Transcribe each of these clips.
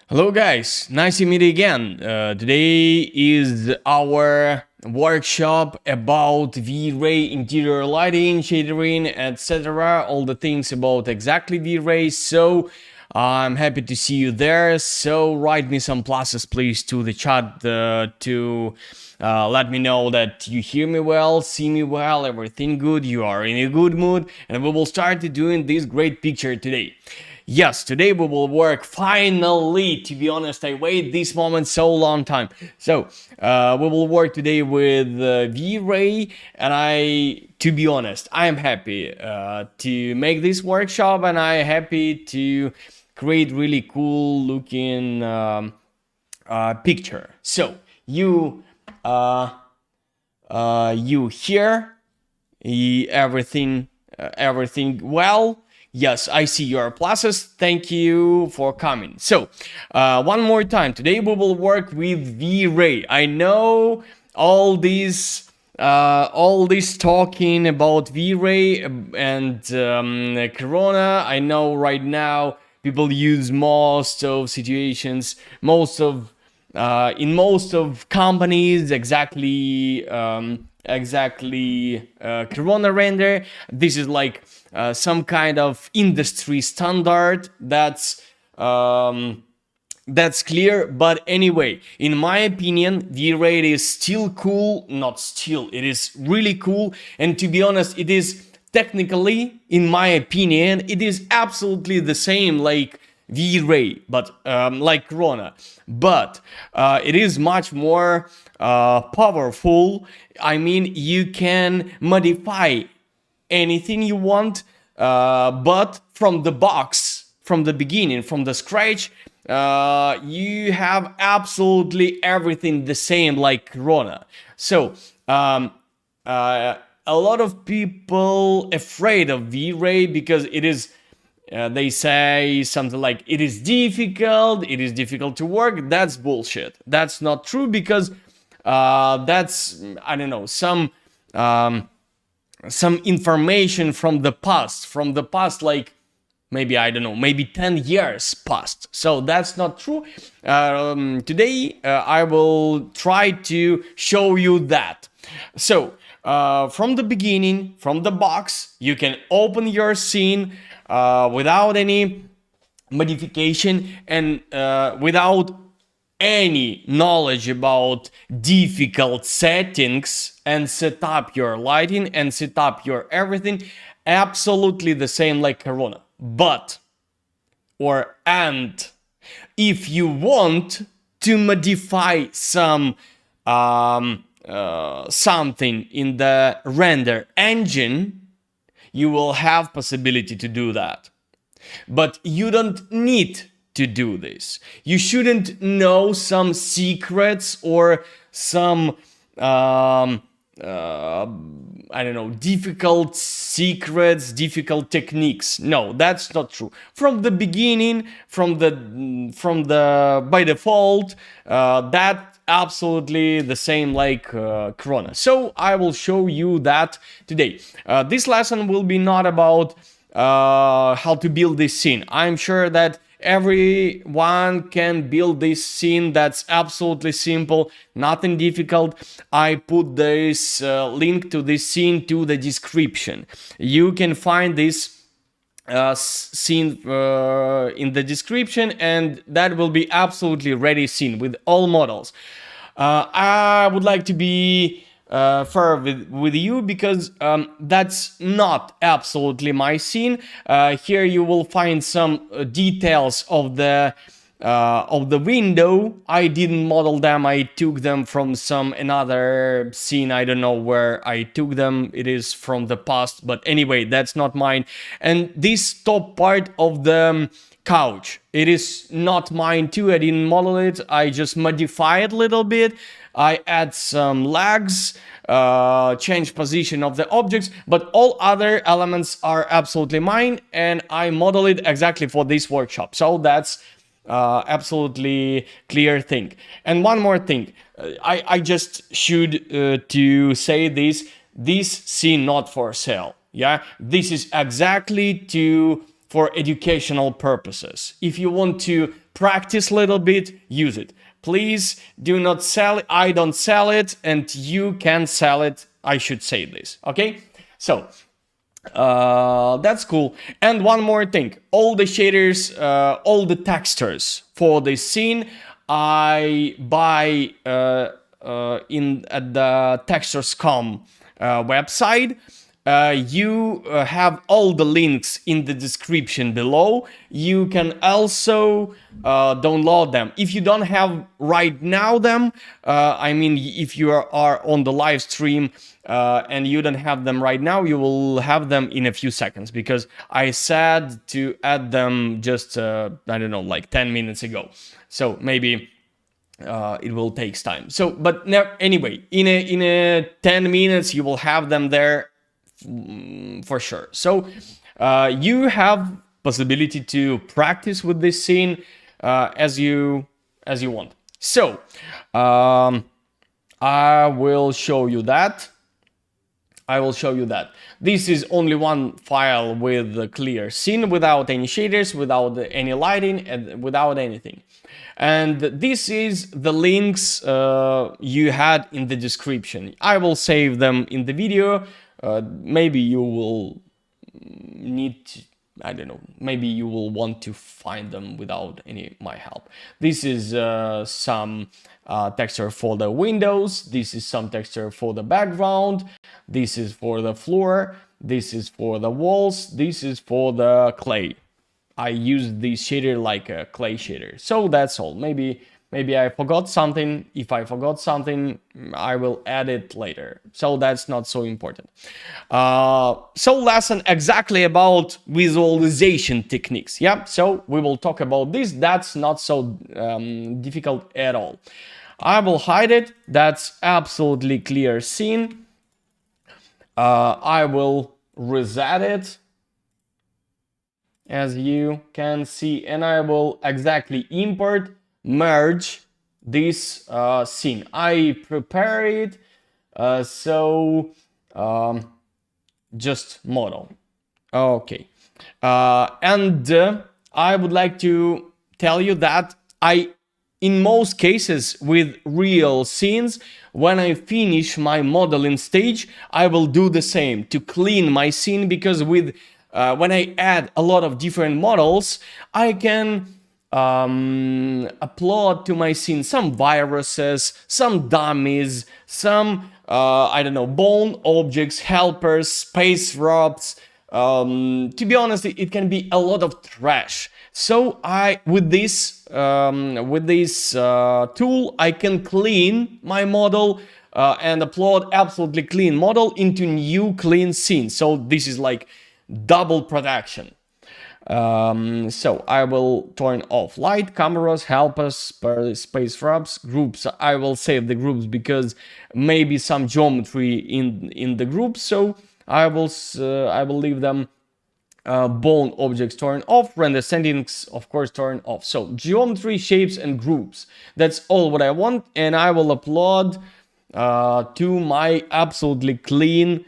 Hello guys, nice to meet you again. Today is our workshop about V-Ray interior lighting, shadering, etc. All the things about exactly V-Ray. So I'm happy to see you there. So write me some pluses please to the chat to let me know that you hear me well, see me well, everything good, you are in a good mood, and we will start doing this great picture today. Yes, today we will work finally. To be honest, I wait this moment so long time. So we will work today with V-Ray, and to be honest, I am happy to make this workshop, and I am happy to create really cool looking picture. So uh, you hear everything well. Yes, I see your pluses. Thank you for coming. So, one more time. Today we will work with V-Ray. I know all this talking about V-Ray and Corona. I know right now people use most of situations, in most of companies exactly Corona render. This is like some kind of industry standard that's clear. But anyway, in my opinion, V-Ray is still cool. Not still, it is really cool. And to be honest, it is technically, in my opinion, it is absolutely the same like V-Ray, but like Corona. But it is much more powerful. I mean, you can modify anything you want, but from the box, from the beginning, from the scratch, you have absolutely everything the same like Corona. So a lot of people afraid of V-Ray because it is they say something like it is difficult to work. That's bullshit. That's not true, because that's, I don't know, some information from the past, like maybe, I don't know, maybe 10 years past. So that's not true. Today I will try to show you that. So from the beginning, from the box, you can open your scene without any modification and without any knowledge about difficult settings, and set up your lighting and set up your everything absolutely the same like Corona. But if you want to modify some something in the render engine, you will have possibility to do that. But you don't need to do this. You shouldn't know some secrets or some I don't know, difficult secrets, difficult techniques. No, that's not true. From the beginning, from the by default, that absolutely the same like Corona. So I will show you that today. This lesson will be not about how to build this scene. I'm sure that everyone can build this scene. That's absolutely simple, nothing difficult. I put this link to this scene to the description. You can find this scene in the description, and that will be absolutely ready scene with all models. I would like to be fair with you, because that's not absolutely my scene. Here you will find some details of the window. I didn't model them. I took them from another scene. I don't know where I took them. It is from the past, but anyway, that's not mine. And this top part of the couch, it is not mine too. I didn't model it. I just modify it a little bit. I add some legs, change position of the objects, but all other elements are absolutely mine, and I model it exactly for this workshop. So that's absolutely clear thing. And one more thing, I just should to say this scene not for sale. Yeah, this is exactly to for educational purposes. If you want to practice a little bit, use it. Please do not sell it. I don't sell it, and you can sell it. I should say this, okay? So that's cool. And one more thing, all the shaders, all the textures for this scene, I buy at the textures.com website. You have all the links in the description below. You can also download them. If you don't have right now them, I mean, if you are on the live stream and you don't have them right now, you will have them in a few seconds, because I said to add them just, I don't know, like 10 minutes ago. So maybe it will take time. So, but anyway, in a 10 minutes, you will have them there for sure. So you have possibility to practice with this scene as you want. So I will show you that. This is only one file with a clear scene, without any shaders, without any lighting, and without anything. And this is the links you had in the description. I will save them in the video. Maybe you will need to, I don't know, maybe you will want to find them without any my help. This is some texture for the windows. This is some texture for the background. This is for the floor. This is for the walls. This is for the clay. I use this shader like a clay shader. So that's all. Maybe I forgot something. If I forgot something, I will add it later. So that's not so important. So lesson exactly about visualization techniques. Yeah, so we will talk about this. That's not so difficult at all. I will hide it. That's absolutely clear scene. I will reset it, as you can see, and I will exactly import, merge this scene. I prepare it, just model. Okay, and I would like to tell you that in most cases with real scenes, when I finish my modeling stage, I will do the same to clean my scene, because with when I add a lot of different models, I can upload to my scene some viruses, some dummies, some I don't know, bone objects, helpers, space ropes. To be honest, it can be a lot of trash. So with this tool, I can clean my model and upload absolutely clean model into new clean scene. So this is like double protection. So I will turn off light, cameras, helpers, space ropes, groups. I will save the groups because maybe some geometry in the groups. So I will leave them. Bone objects turn off, render settings of course turn off. So geometry, shapes and groups, that's all what I want, and I will upload to my absolutely clean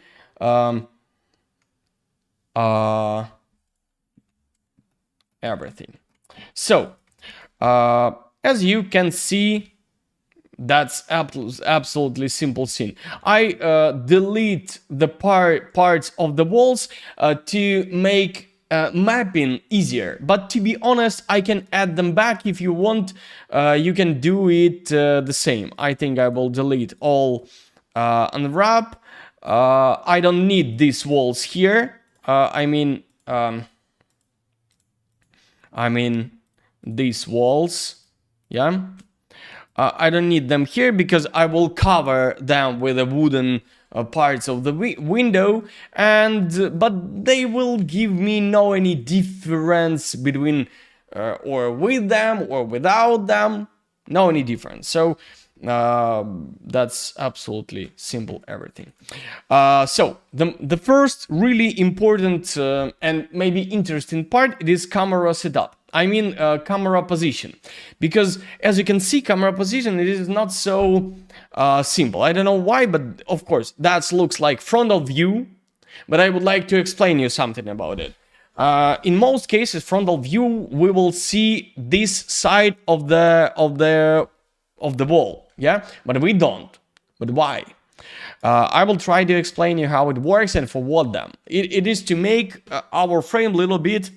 everything. So as you can see, that's absolutely simple scene. I delete the parts of the walls to make mapping easier. But to be honest, I can add them back if you want. You can do it the same. I think I will delete all unwrap. I don't need these walls here. I mean these walls. Yeah. I don't need them here because I will cover them with the wooden parts of the window, but they will give me no any difference between or with them or without them, no any difference. So that's absolutely simple everything. So the first really important and maybe interesting part, it is camera setup. I mean camera position, because as you can see, camera position, it is not so simple. I don't know why, but of course that looks like front of view, but I would like to explain you something about it. In most cases, frontal view, we will see this side of the wall, yeah, but we don't. But why? I will try to explain you how it works and for what them. It is to make our frame a little bit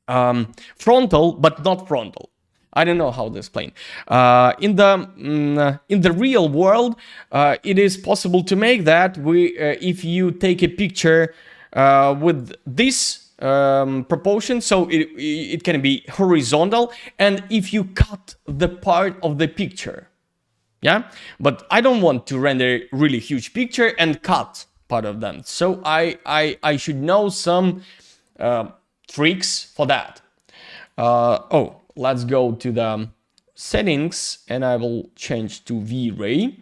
frontal, but not frontal. I don't know how to explain. In the real world, it is possible to make that. If you take a picture with this proportion, so it can be horizontal, and if you cut the part of the picture, yeah. But I don't want to render really huge picture and cut part of them, so I should know some tricks for that. Oh, let's go to the settings and I will change to V-Ray.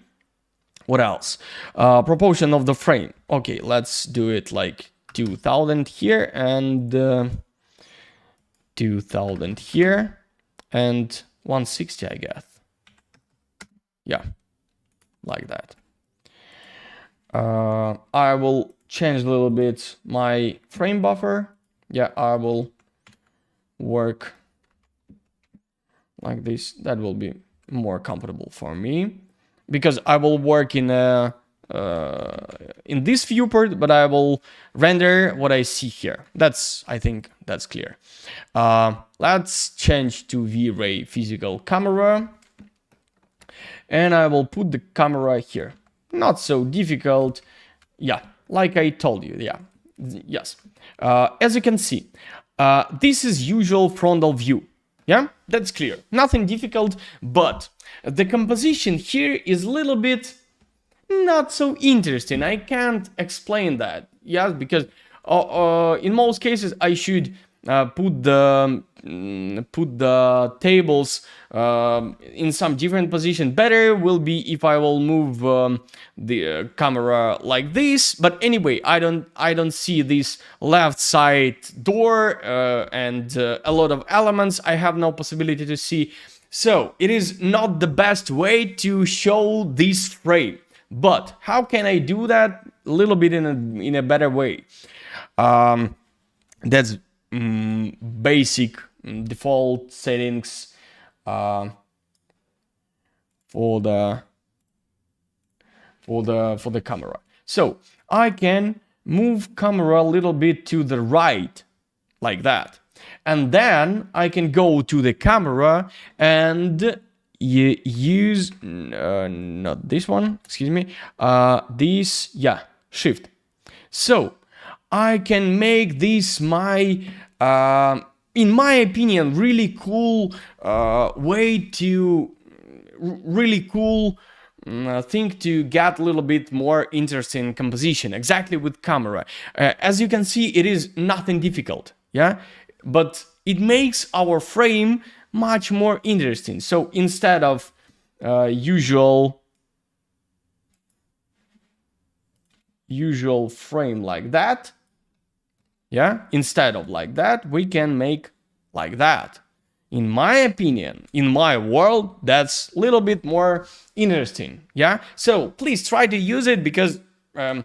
What else? Proportion of the frame. Okay, let's do it like 2000 here and 2000 here and 160, I guess. Yeah, like that. I will change a little bit my frame buffer. Yeah, I will work like this. That will be more comfortable for me because I will work in this viewport, but I will render what I see here. I think that's clear. Let's change to V-Ray physical camera, and I will put the camera here. Not so difficult. Yeah, like I told you. Yeah, yes. As you can see, this is usual frontal view. Yeah, that's clear. Nothing difficult, but the composition here is a little bit not so interesting. I can't explain that. Yes, because in most cases I should put the tables in some different position. Better will be if I will move the camera like this. But anyway, I don't see this left side door and a lot of elements I have no possibility to see. So it is not the best way to show this frame. But how can I do that a little bit in a better way? That's basic default settings for the camera. So I can move camera a little bit to the right like that, and then I can go to the camera and use not this one, excuse me, this, yeah, shift. So I can make this my in my opinion really cool way to thing to get a little bit more interesting composition exactly with camera. As you can see, it is nothing difficult, yeah, but it makes our frame much more interesting. So instead of usual frame like that, yeah, instead of like that, we can make like that. In my opinion, in my world, that's a little bit more interesting, yeah. So please try to use it, because to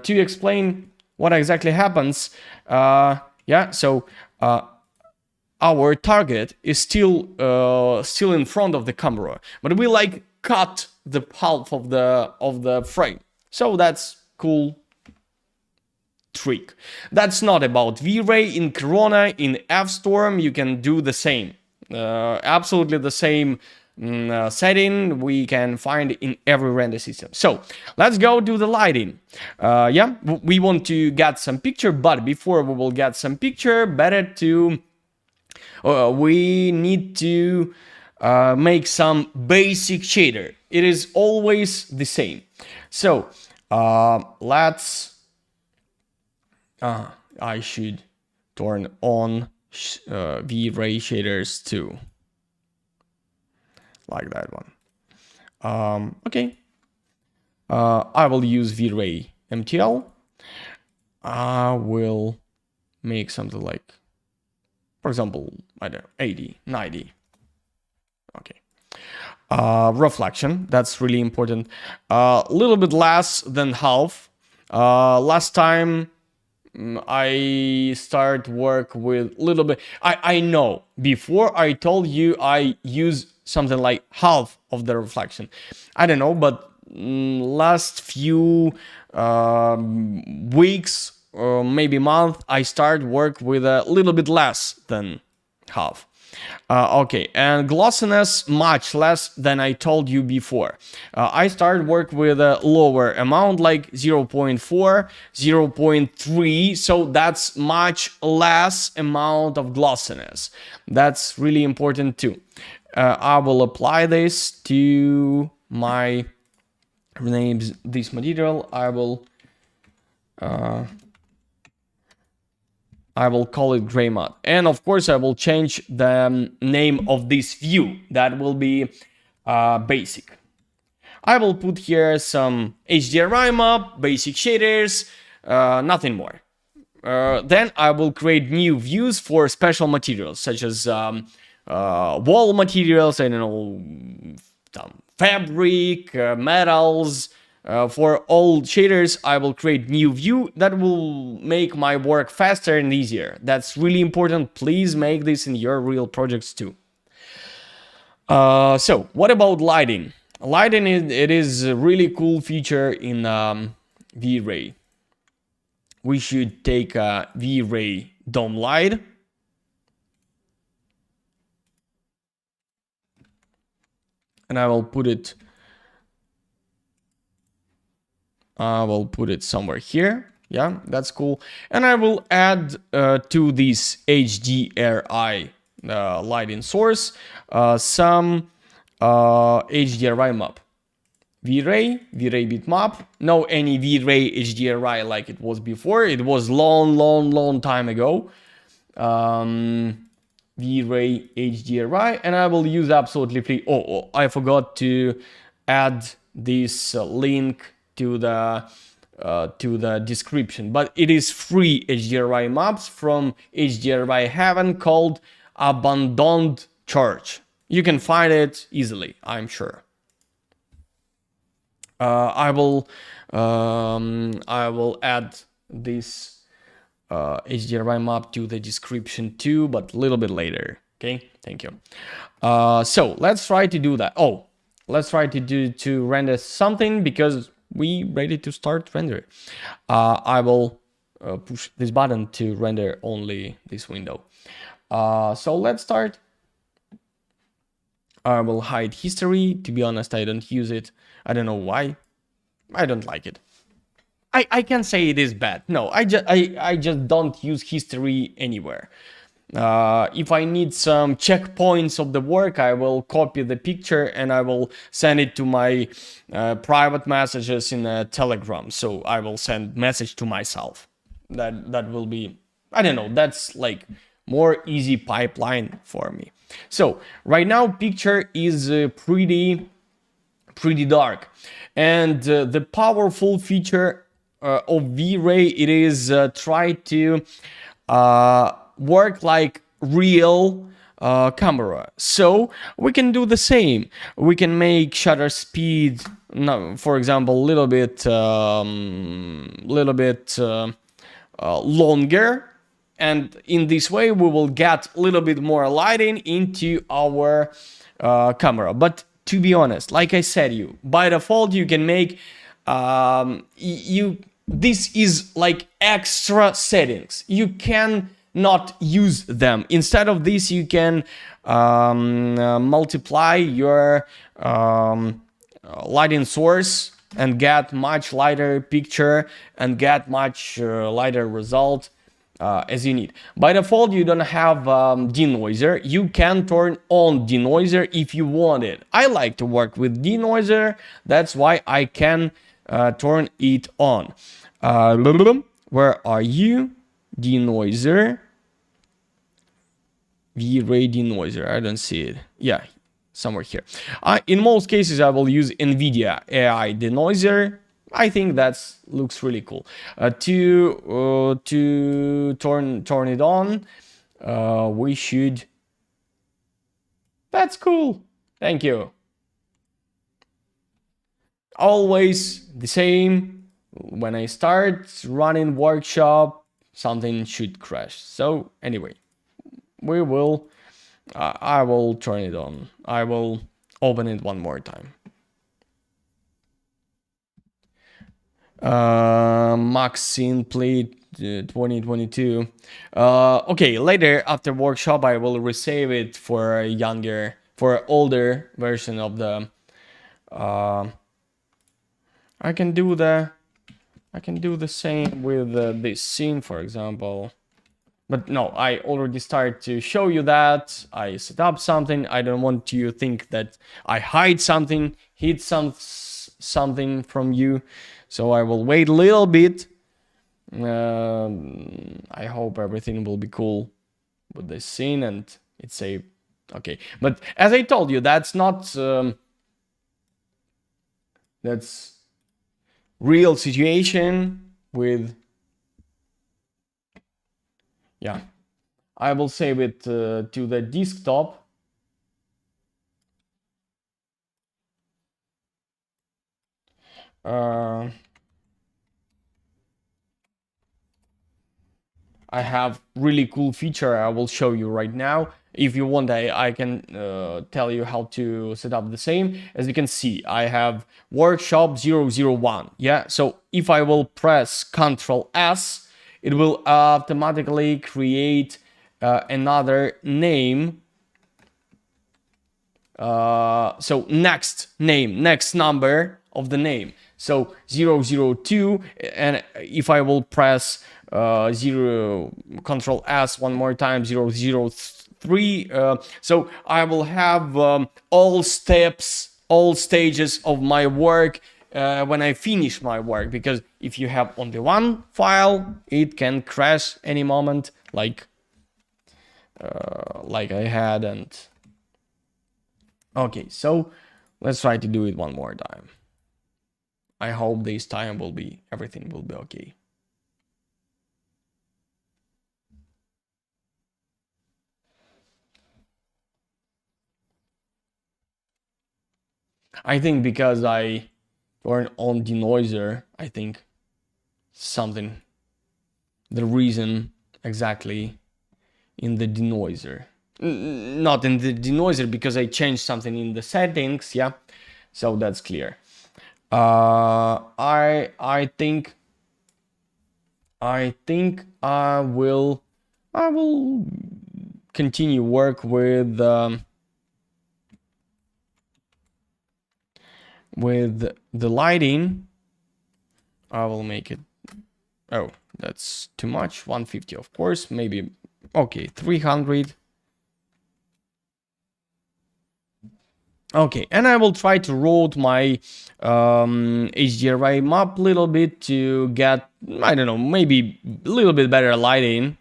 explain what exactly happens, yeah. So our target is still in front of the camera, but we like cut the half of the frame. So that's cool trick. That's not about V-Ray. In Corona, in F-Storm, you can do the same. Absolutely the same setting we can find in every render system. So let's go to the lighting. Yeah, we want to get some picture, but before we will get some picture, better to we need to make some basic shader. It is always the same. So let's I should turn on V-Ray shaders too, like that one. Okay, I will use V-Ray MTL. I will make something like, for example, I don't know, 80, 90. Okay. Reflection, that's really important. A little bit less than half. Last time I start work with little bit. I know before I told you I use something like half of the reflection. I don't know, but last few weeks or maybe month, I start work with a little bit less than half. Okay, and glossiness much less than I told you before. I started work with a lower amount, like 0.4, 0.3, so that's much less amount of glossiness. That's really important too. I will apply this to my names, this material. I will call it gray mud. And of course, I will change the name of this view. That will be basic. I will put here some HDRI map, basic shaders, nothing more. Then I will create new views for special materials, such as wall materials, I don't know, fabric, metals. For all shaders, I will create new view that will make my work faster and easier. That's really important. Please make this in your real projects too. So what about lighting? Lighting is a really cool feature in V-Ray. We should take a V-Ray dome light. And I will put it somewhere here. Yeah, that's cool. And I will add to this HDRI lighting source some HDRI map. V-Ray bitmap. No any V-Ray HDRI like it was before. It was long time ago. V-Ray HDRI, and I will use absolutely free. Oh, I forgot to add this link to the description, but it is free HDRI maps from HDRI Heaven called Abandoned Church. You can find it easily, I'm sure. I will add this HDRI map to the description too, but a little bit later. Okay, thank you. So let's try to do that. Oh, let's try to render something because we ready to start render. I will push this button to render only this window. So let's start. I will hide history. To be honest, I don't use it. I don't know why. I don't like it. I can say it is bad. No, I just don't use history anywhere. If I need some checkpoints of the work, I will copy the picture and I will send it to my private messages in Telegram. So I will send message to myself. That will be, I don't know, that's like more easy pipeline for me. So right now picture is pretty dark, and the powerful feature of V-Ray, it is try to work like real camera. So we can do the same. We can make shutter speed, no, for example, a little bit longer, and in this way we will get a little bit more lighting into our camera. But to be honest, like I said, you by default you can make this is like extra settings. You can not use them. Instead of this, you can multiply your lighting source and get much lighter picture and get much lighter result as you need. By default, you don't have denoiser. You can turn on denoiser if you want it. I like to work with denoiser. That's why I can turn it on. Where are you? Denoiser. V-Ray denoiser. I don't see it. Yeah, somewhere here. In most cases, I will use NVIDIA AI denoiser. I think that looks really cool. To turn it on, we should. That's cool. Thank you. Always the same. When I start running workshop, something should crash. So anyway, we will, I will turn it on. I will open it one more time. Maxine played 2022. Okay, later after workshop, I will resave it for a younger, for an older version of the. I can do the same with this scene, for example. But no, I already started to show you that I set up something. I don't want you to think that I hide something, hid something from you. So I will wait a little bit. I hope everything will be cool with this scene and it's a okay. But as I told you, that's not that's real situation with, yeah. I will save it to the desktop. I have really cool feature I will show you right now. If you want, I can tell you how to set up the same. As you can see, I have workshop 001. Yeah, so if I will press Ctrl S, it will automatically create another name. So next name, next number of the name. So 002, and if I will press Ctrl S one more time, 003, so I will have all steps, all stages of my work when I finish my work, because if you have only one file, it can crash any moment, like I had. And okay, so let's try to do it one more time. I hope this time everything will be okay. I think because I turned on denoiser, I think something, the reason exactly in the denoiser. Not in the denoiser, because I changed something in the settings, yeah, so that's clear. I think I will continue work with the lighting. I will make it, oh, that's too much, 150 of course, maybe, okay, 300. Okay, and I will try to route my HDRI map a little bit to get, I don't know, maybe a little bit better lighting.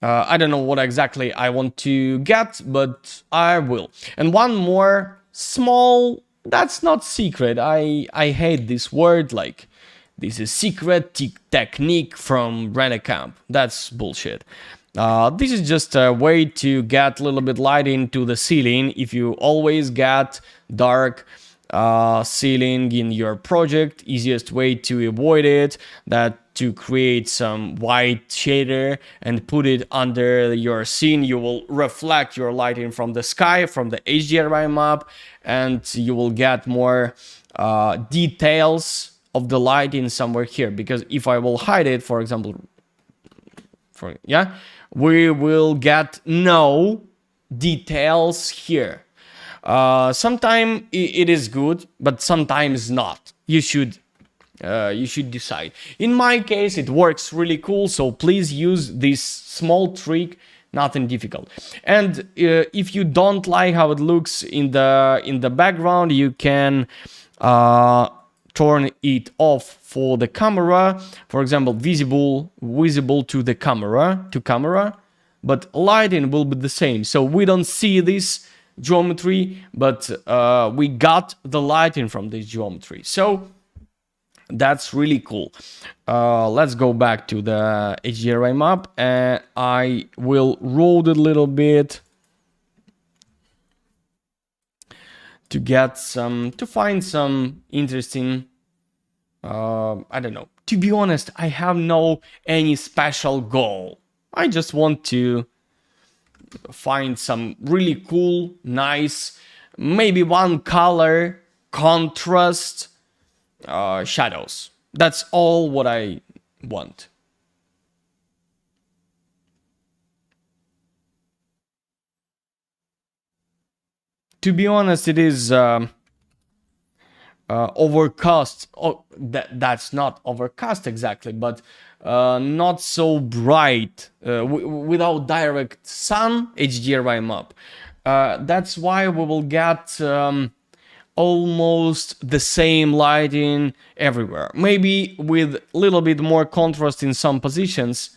I don't know what exactly I want to get, but I will. And one more small, that's not secret. I hate this word, like this is secret technique from render.camp. That's bullshit. This is just a way to get a little bit light into the ceiling. If you always get dark ceiling in your project, easiest way to avoid it, that to create some white shader and put it under your scene. You will reflect your lighting from the sky, from the HDRI map, and you will get more details of the lighting somewhere here. Because if I will hide it, for example, we will get no details here. Sometimes it is good, but sometimes not. You should decide. In my case, it works really cool, so please use this small trick. Nothing difficult. And if you don't like how it looks in the background, you can turn it off for the camera. For example, visible to the camera, but lighting will be the same. So we don't see this geometry, but we got the lighting from this geometry. So that's really cool. Let's go back to the HDRI map, and I will roll it a little bit to find some interesting, I don't know, to be honest, I have no any special goal. I just want to find some really cool, nice, maybe one color, contrast, shadows. That's all what I want. To be honest, it is overcast. Oh, that's not overcast exactly, but not so bright without direct sun HDRI map. That's why we will get almost the same lighting everywhere. Maybe with a little bit more contrast in some positions.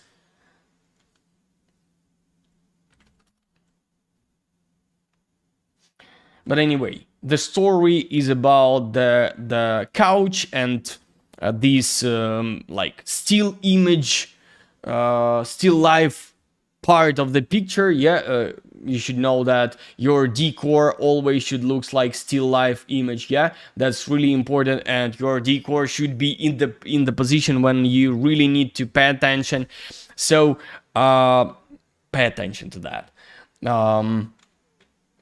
But anyway, the story is about the couch and this like still image, still life part of the picture. Yeah, you should know that your decor always should looks like still life image. Yeah, that's really important, and your decor should be in the position when you really need to pay attention. So pay attention to that.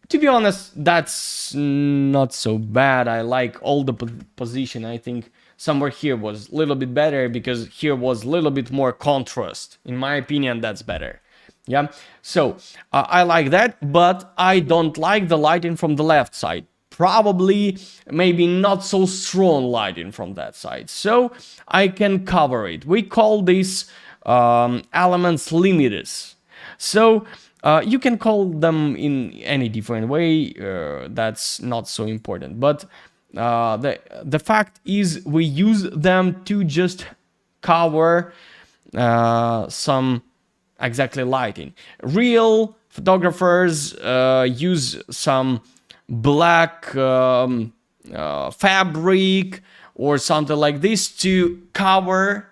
To be honest, that's not so bad. I like all the position. I think somewhere here was a little bit better because here was a little bit more contrast. In my opinion, that's better. Yeah, so I like that, but I don't like the lighting from the left side. Probably, maybe not so strong lighting from that side. So I can cover it. We call this elements limiters. So you can call them in any different way. That's not so important. But the fact is, we use them to just cover some exactly lighting. Real photographers use some black fabric or something like this to cover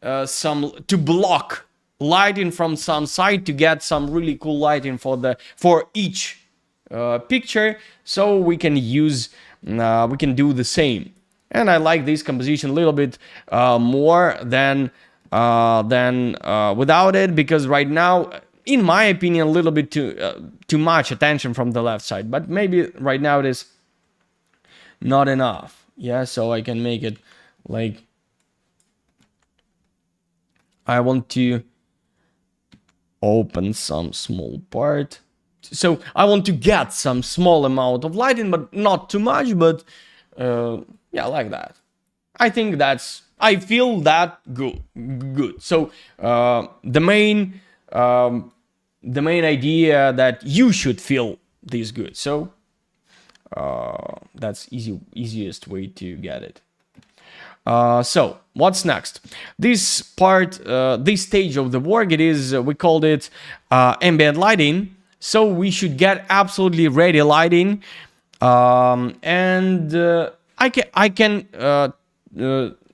to block lighting from some side to get some really cool lighting for each picture. So we can use we can do the same. And I like this composition a little bit more than without it, because right now, in my opinion, a little bit too much attention from the left side. But maybe right now it is not enough. Yeah, so I can make it like I want to open some small part. So I want to get some small amount of lighting, but not too much. But yeah, like that. I think I feel that good. So the main idea that you should feel this good. So that's easiest way to get it. So what's next? This part, this stage of the work, it is we called it ambient lighting. So we should get absolutely ready lighting, and I can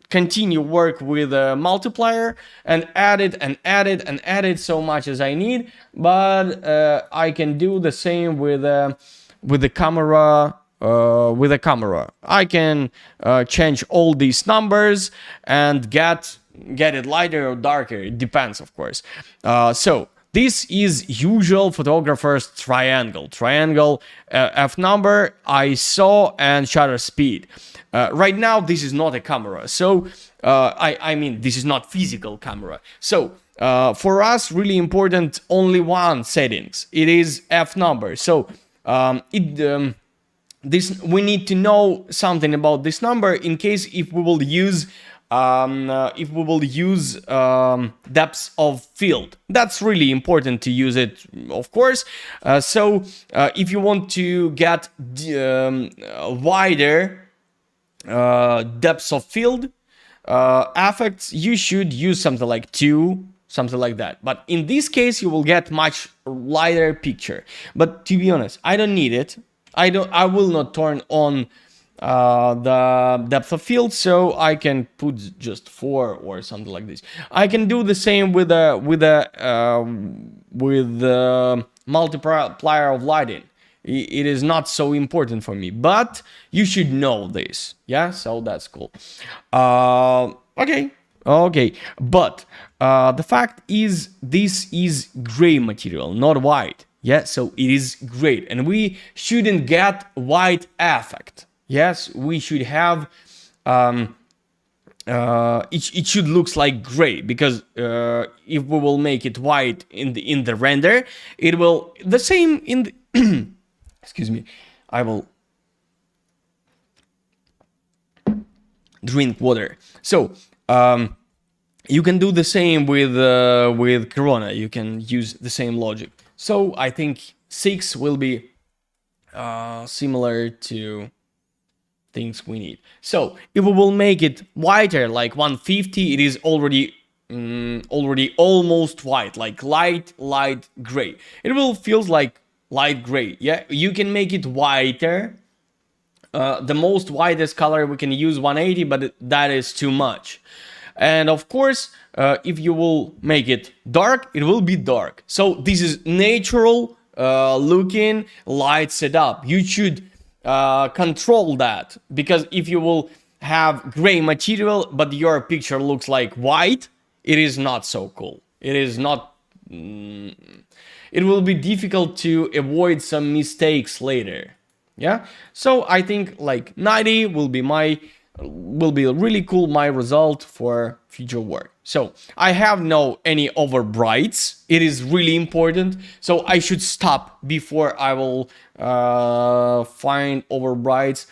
continue work with a multiplier and add it so much as I need. But I can do the same with the camera. With a camera, I can change all these numbers and get it lighter or darker. It depends, of course. So this is usual photographer's triangle. F number, ISO, and shutter speed. Right now, this is not a camera. So I mean, this is not physical camera. So for us, really important, only one settings. It is F number. So we need to know something about this number in case if we will use depths of field. That's really important to use it, of course. So if you want to get wider depths of field effects, you should use something like 2, something like that. But in this case, you will get much lighter picture. But to be honest, I don't need it. I will not turn on the depth of field, so I can put just 4 or something like this. I can do the same with the multiplier of lighting. It is not so important for me, but you should know this. Yeah, so that's cool. Okay, Okay, but the fact is this is gray material, not white. Yeah, so it is gray, and we shouldn't get white effect. Yes, we should have it should looks like gray, because if we will make it white in the render, it will the same in the excuse me, I will drink water. So you can do the same with Corona. You can use the same logic. So I think 6 will be similar to things we need. So if we will make it whiter, like 150, it is already almost white, like light gray. It will feels like light gray. Yeah, you can make it whiter. The most whitest color we can use 180, but that is too much. And of course, if you will make it dark, it will be dark. So this is natural looking light setup. You should control that, because if you will have gray material but your picture looks like white, it is not so cool. It is not. It will be difficult to avoid some mistakes later. Yeah, so I think like 90 will be really cool, my result for future work. So I have no any overbrights. It is really important, so I should stop before I will find overbrights.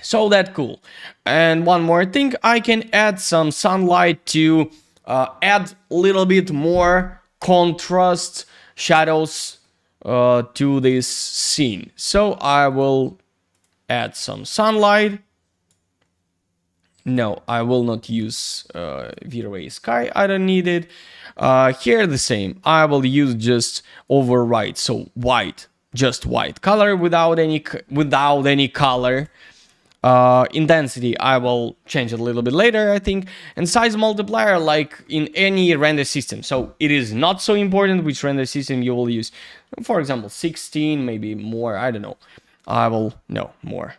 So that cool. And one more thing, I can add some sunlight to add a little bit more contrast, shadows to this scene. So I will add some sunlight. No, I will not use V-Ray Sky. I don't need it. Here the same. I will use just override. So white, just white color without any color. Intensity I will change it a little bit later, I think. And size multiplier, like in any render system. So it is not so important which render system you will use. For example, 16, maybe more, I don't know. I will, no, more,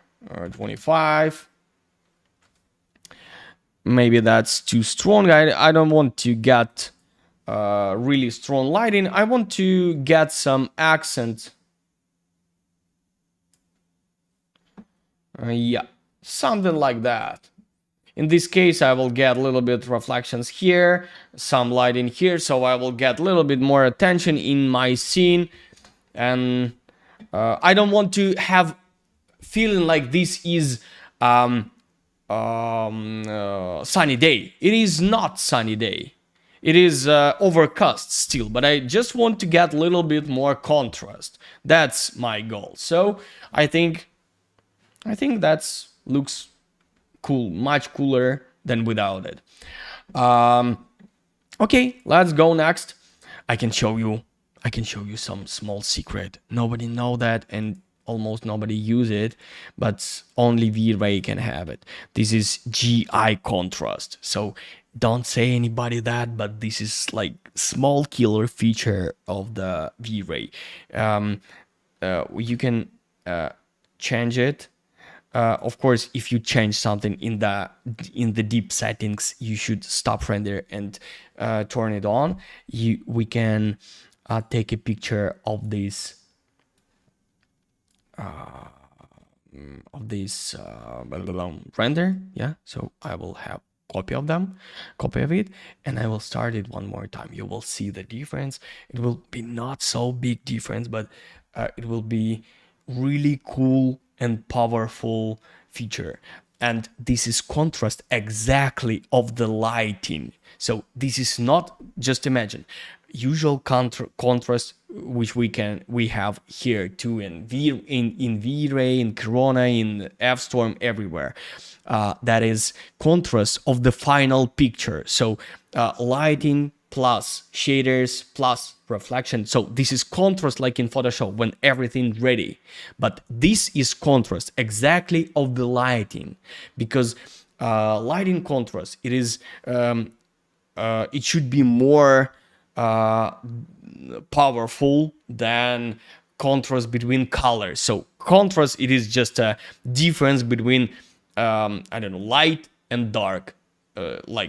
25. Maybe that's too strong. I don't want to get really strong lighting. I want to get some accent. Yeah, something like that. In this case, I will get a little bit reflections here, some light in here, so I will get a little bit more attention in my scene. And I don't want to have feeling like this is sunny day. It is not sunny day. It is overcast still, but I just want to get a little bit more contrast. That's my goal. So I think that's looks cool, much cooler than without it. Okay, let's go next. I can show you some small secret. Nobody know that, and almost nobody use it, but only V-Ray can have it. This is GI contrast. So don't say anybody that, but this is like small killer feature of the V-Ray. You can change it. Of course, if you change something in the deep settings, you should stop render and turn it on. We can take a picture of this render. Yeah, so I will have copy of it, and I will start it one more time. You will see the difference. It will be not so big difference, but it will be really cool and powerful feature. And this is contrast exactly of the lighting. So this is not, just imagine, usual contrast which we have here too in V-Ray, in Corona, in F-Storm, everywhere. That is contrast of the final picture. So lighting plus shaders plus reflection. So this is contrast like in Photoshop when everything's ready. But this is contrast exactly of the lighting, because lighting contrast, it is it should be more powerful than contrast between colors. So contrast, it is just a difference between I don't know, light and dark.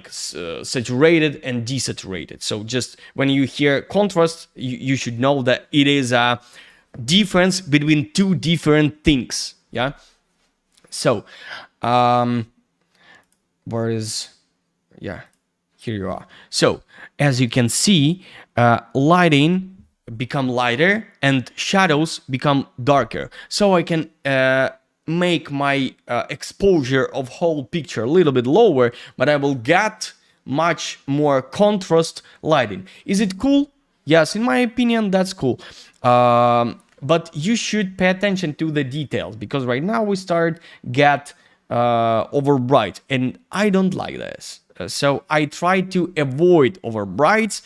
saturated and desaturated. So just when you hear contrast, you should know that it is a difference between two different things. Yeah. So where is, yeah, here you are. So as you can see, lighting become lighter and shadows become darker. So I can make my exposure of whole picture a little bit lower, but I will get much more contrast lighting. Is it cool? Yes, in my opinion, that's cool. But you should pay attention to the details, because right now we start get over bright, and I don't like this. So I try to avoid over brights.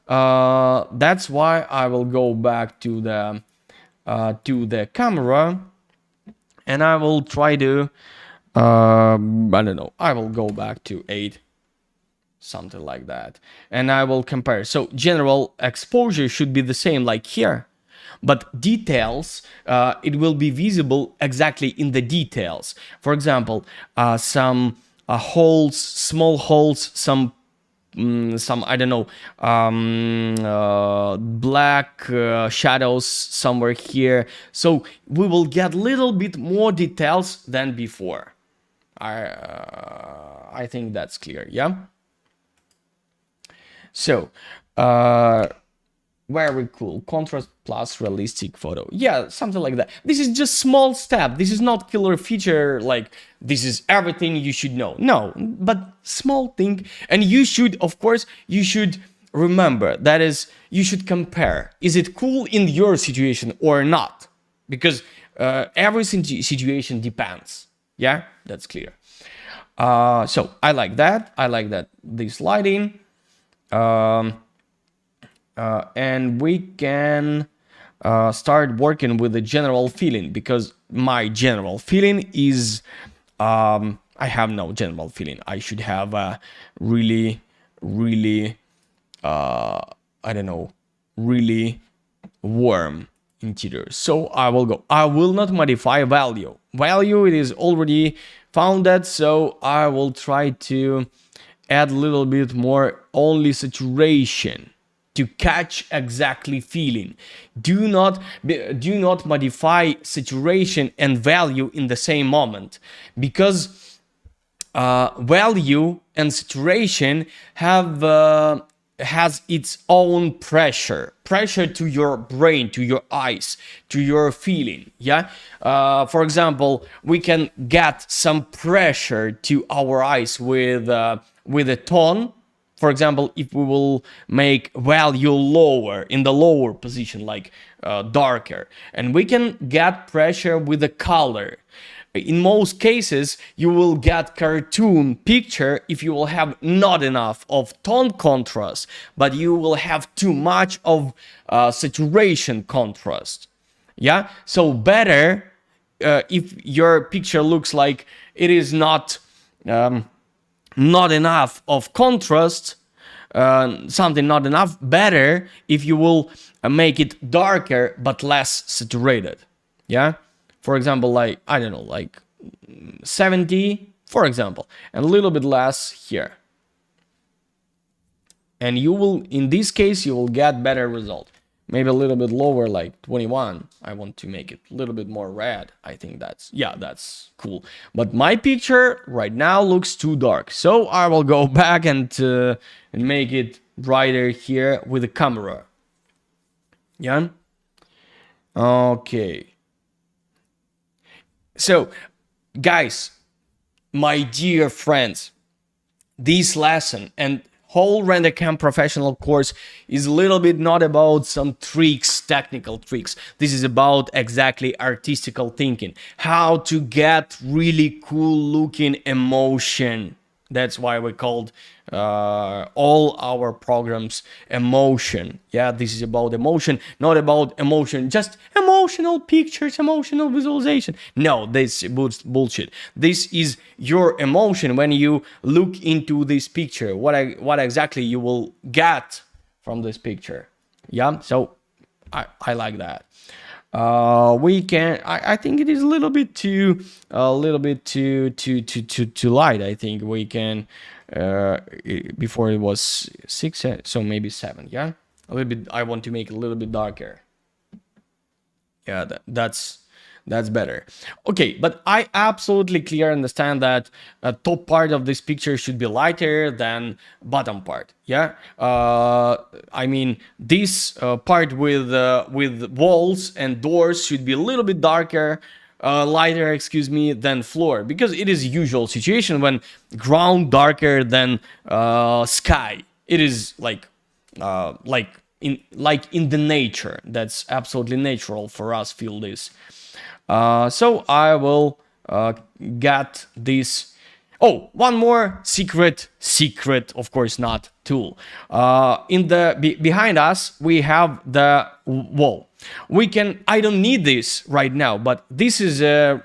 That's why I will go back to the camera, and I will try to I don't know, I will go back to 8, something like that, and I will compare. So general exposure should be the same like here, but details, it will be visible exactly in the details. For example, some holes, small holes, some I don't know, black shadows somewhere here. So we will get little bit more details than before. I think that's clear. Yeah. So very cool. Contrast plus realistic photo. Yeah, something like that. This is just small step. This is not killer feature, like this is everything you should know. No, but small thing. And you should, of course, you should remember, that is, you should compare. Is it cool in your situation or not? Because every situation depends. Yeah, that's clear. So I like that. I like that this lighting. And we can start working with the general feeling, because my general feeling is I have no general feeling. I should have a really I don't know, really warm interior. So I will not modify value. It is already founded, so I will try to add a little bit more only saturation to catch exactly feeling. Do not modify saturation and value in the same moment, because value and saturation has its own pressure to your brain, to your eyes, to your feeling. Yeah. For example, we can get some pressure to our eyes with a tone. For example, if we will make value lower, in the lower position, like darker, and we can get pressure with the color. In most cases, you will get cartoon picture if you will have not enough of tone contrast, but you will have too much of saturation contrast. Yeah, so better if your picture looks like it is not enough of contrast, something not enough, better if you will make it darker but less saturated. Yeah, for example, like I don't know, like 70, for example, and a little bit less here, and you will, in this case, you will get better result. Maybe a little bit lower, like 21. I want to make it a little bit more red. I think that's cool. But my picture right now looks too dark. So I will go back and make it brighter here with the camera. Yeah? Okay. So, guys, my dear friends, this lesson and whole render.camp professional course is a little bit not about some tricks, technical tricks. This is about exactly artistical thinking, how to get really cool looking emotion. That's why we called all our programs emotion. Yeah, this is about emotion, not about emotion, just emotional pictures, emotional visualization. No, this is bullshit. This is your emotion when you look into this picture. What exactly you will get from this picture. Yeah, so I like that. We can. I think it is a little bit too light. I think we can. Before it was 6, so maybe 7. Yeah, a little bit. I want to make it a little bit darker. Yeah, that's better. Okay, but I absolutely clear understand that top part of this picture should be lighter than bottom part. Yeah, I mean this part with walls and doors should be a little bit darker, lighter, excuse me, than floor, because it is usual situation when ground darker than sky. It is like in the nature. That's absolutely natural for us feel this. So I will get this. Oh, one more secret, of course not, tool. In the behind us we have the wall. We can. I don't need this right now, but this is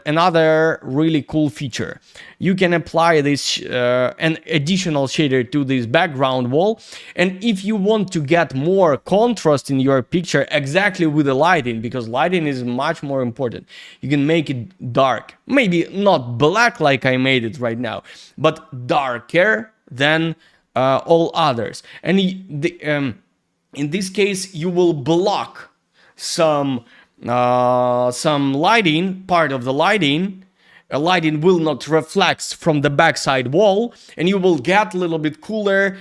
another really cool feature. You can apply this an additional shader to this background wall, and if you want to get more contrast in your picture exactly with the lighting, because lighting is much more important, you can make it dark, maybe not black like I made it right now, but darker than all others. And in this case you will block some lighting, part of the lighting. Lighting will not reflect from the backside wall, and you will get a little bit cooler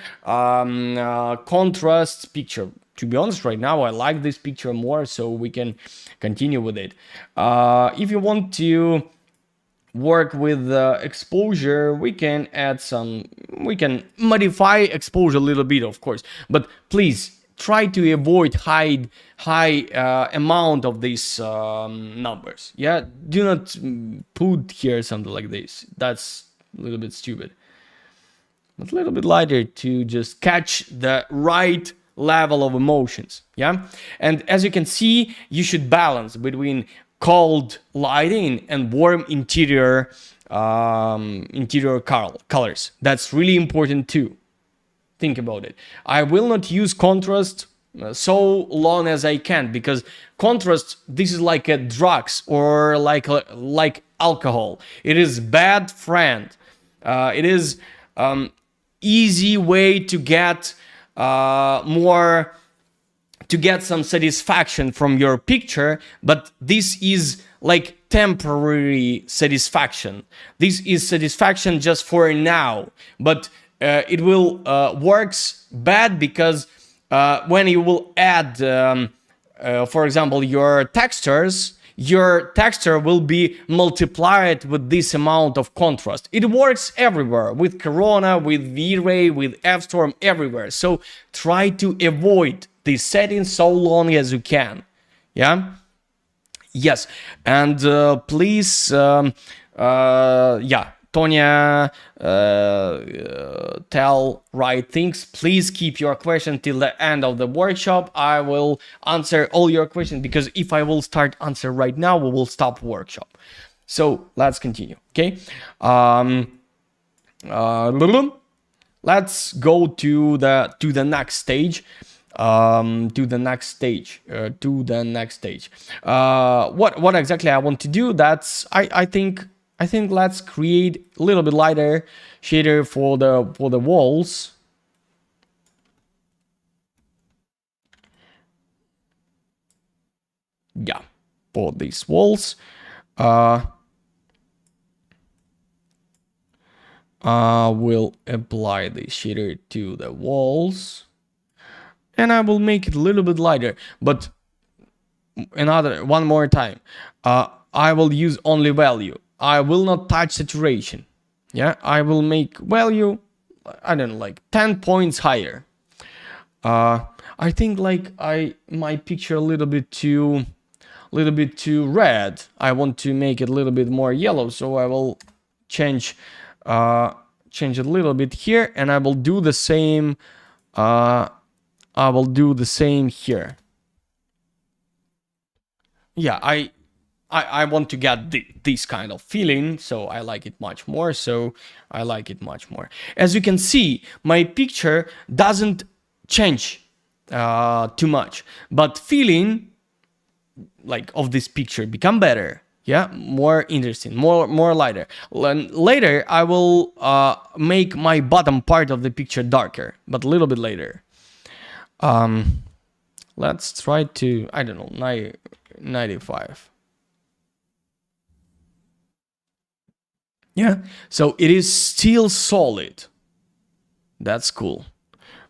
contrast picture. To be honest, right now I like this picture more, so we can continue with it. If you want to work with exposure, we can modify exposure a little bit, of course, but please try to avoid high amount of these numbers. Yeah, do not put here something like this. That's a little bit stupid. But a little bit lighter to just catch the right level of emotions. Yeah, and as you can see, you should balance between cold lighting and warm interior colors. That's really important too. Think about it. I will not use contrast so long as I can, because contrast, this is like a drugs or like alcohol. It is bad friend. It is easy way to get some satisfaction from your picture, but this is like temporary satisfaction. This is satisfaction just for now, but it will works bad, because when you will add, for example, your textures, your texture will be multiplied with this amount of contrast. It works everywhere, with Corona, with V-Ray, with F-Storm, everywhere. So try to avoid this setting so long as you can. Yeah. Yes, and please, yeah. Tonya, tell right things. Please keep your question till the end of the workshop. I will answer all your questions, because if I will start answer right now, we will stop workshop. So let's continue. Okay. Let's go to the next stage. What exactly I want to do? That's I think let's create a little bit lighter shader for the walls. Yeah, for these walls. Will apply the shader to the walls, and I will make it a little bit lighter. But one more time, I will use only value. I will not touch saturation. Yeah, I will make value, I don't know, like 10 points higher. I think like my picture a little bit too red. I want to make it a little bit more yellow, so I will change it a little bit here, and I will do the same. I will do the same here. Yeah, I want to get this kind of feeling, so I like it much more. As you can see, my picture doesn't change too much, but feeling like of this picture become better. Yeah, more interesting, more lighter. Later, I will make my bottom part of the picture darker, but a little bit later. Let's try to, I don't know, 95. Yeah, so it is still solid. That's cool.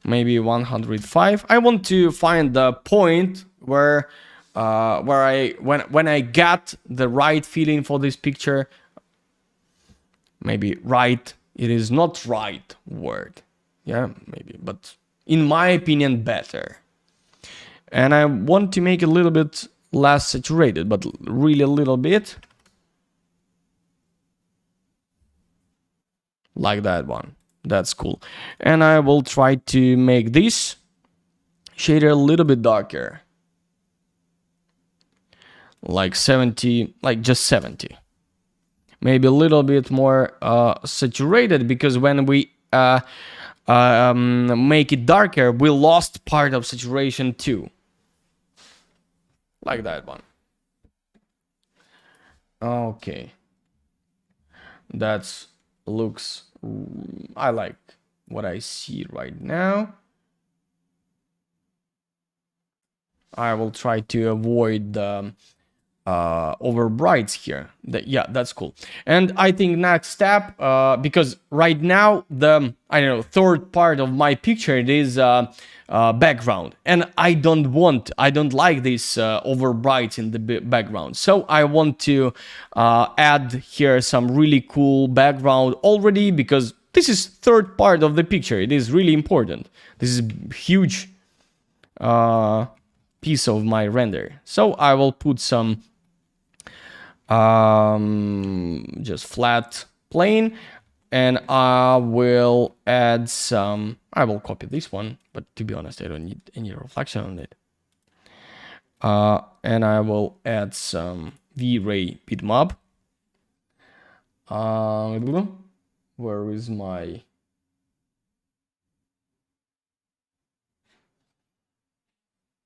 Maybe 105. I want to find the point where when I got the right feeling for this picture. Maybe right. It is not right word. Yeah, maybe, but in my opinion, better. And I want to make it a little bit less saturated, but really a little bit. Like that one. That's cool. And I will try to make this shader a little bit darker. Like 70, like just 70. Maybe a little bit more saturated, because when we make it darker, we lost part of saturation too. Like that one. Okay. That's looks, I like what I see right now. I will try to avoid the over brights here. Yeah, that's cool. And I think next step, because right now the, I don't know, third part of my picture, it is background, and I don't like this over brights in the background. So I want to add here some really cool background already, because this is third part of the picture. It is really important. This is huge piece of my render. So I will put some just flat plane, and I will add some, I will copy this one, but to be honest, I don't need any reflection on it. And I will add some V-Ray bitmap. Where is my,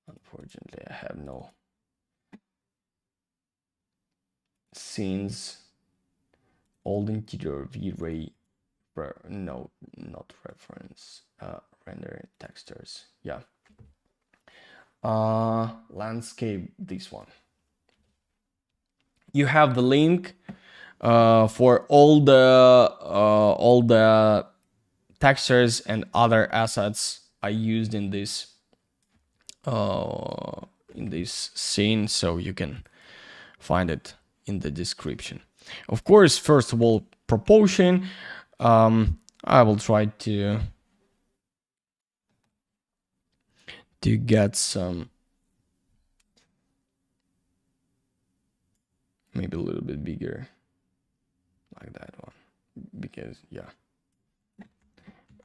unfortunately I have no scenes. Old interior V-Ray, no, not reference, render textures. Yeah. Landscape, this one. You have the link for all the textures and other assets I used in this scene, so you can find it in the description. Of course, first of all, proportion. I will try to get some, maybe a little bit bigger, like that one, because yeah.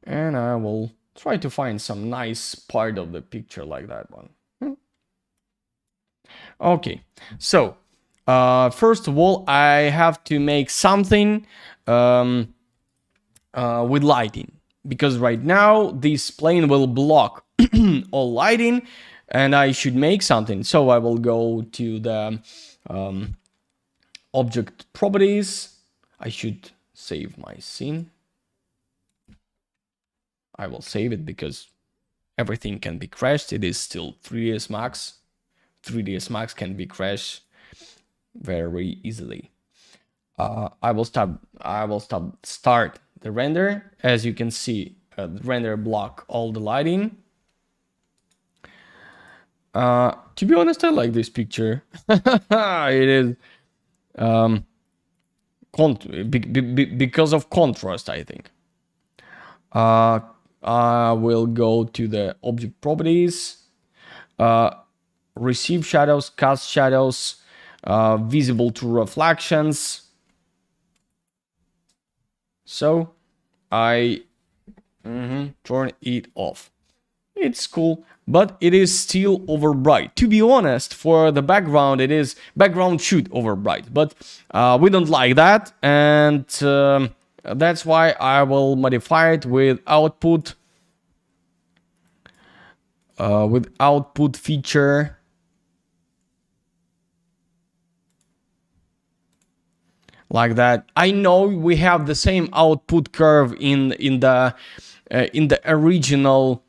And I will try to find some nice part of the picture like that one. Okay, so first of all, I have to make something with lighting, because right now this plane will block all lighting, and I should make something. So I will go to the object properties. I should save my scene. I will save it because everything can be crashed. It is still 3ds Max. 3ds Max can be crashed very easily. I will start the render. As you can see, the render block all the lighting. To be honest, I like this picture. It is because of contrast, I think. I will go to the object properties, receive shadows, cast shadows, visible to reflections. So I turn it off. It's cool, but it is still over bright. To be honest, for the background, background should over bright, but we don't like that, and that's why I will modify it with output feature like that. I know we have the same output curve in the original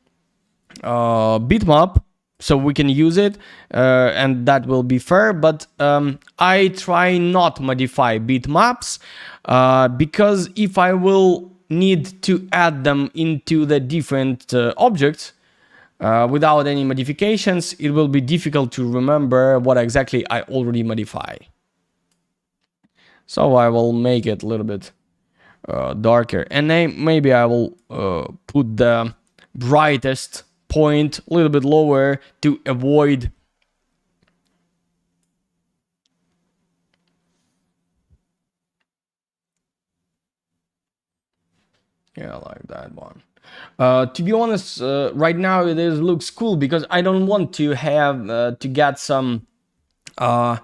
bitmap, so we can use it, and that will be fair. But I try not modify bitmaps, because if I will need to add them into the different objects without any modifications, it will be difficult to remember what exactly I already modify. So I will make it a little bit darker, and maybe I will put the brightest point a little bit lower to avoid like that one. To be honest, right now it looks cool because I don't want to have to get some I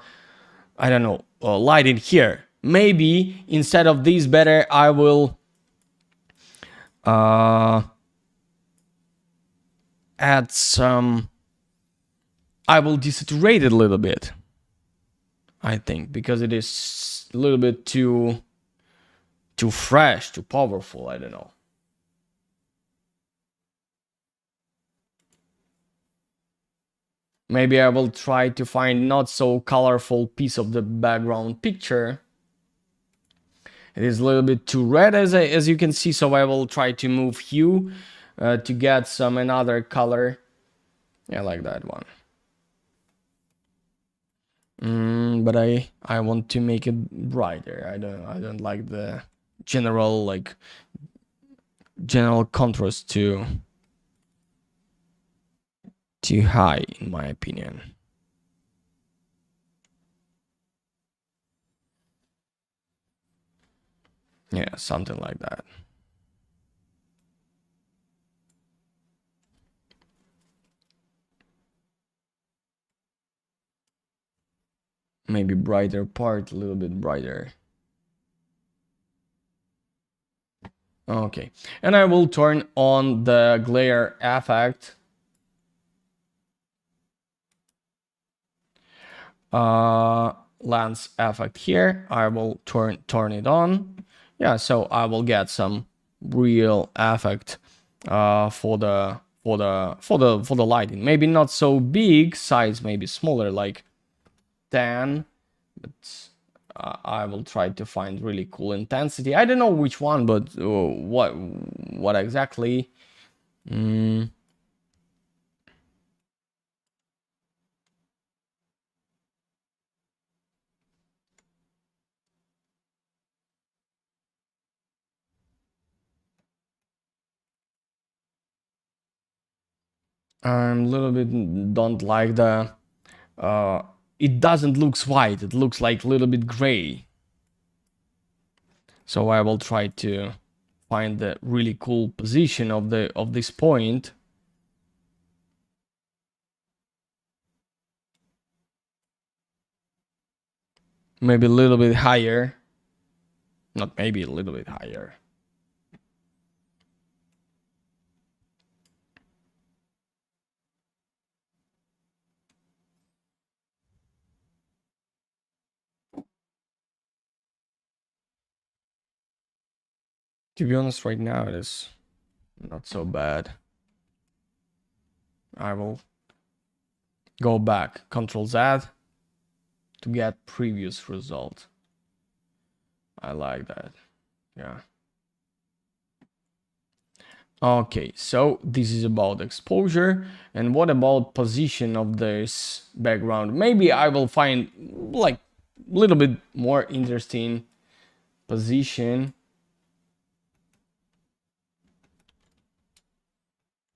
don't know, light in here. Maybe instead of this better I will add some, I will desaturate it a little bit, I think, because it is a little bit too fresh, too powerful, I don't know. Maybe I will try to find not so colorful piece of the background picture. It is a little bit too red as you can see, so I will try to move hue to get some another color. Yeah, like that one. But I want to make it brighter. I don't like the general contrast too high, in my opinion. Yeah, something like that. Maybe brighter part, a little bit brighter. Okay, and I will turn on the glare effect. Lens effect here. I will turn it on. Yeah, so I will get some real effect for the lighting. Maybe not so big, size maybe smaller, like 10, but I will try to find really cool intensity. I don't know which one, but what exactly. I'm a little bit don't like the it doesn't look white, it looks like a little bit gray. So I will try to find the really cool position of this point. Maybe a little bit higher. Not maybe a little bit higher. To be honest, right now it is not so bad. I will go back, Control Z to get previous result. I like that. Yeah. Okay, so this is about exposure. And what about position of this background? Maybe I will find like a little bit more interesting position.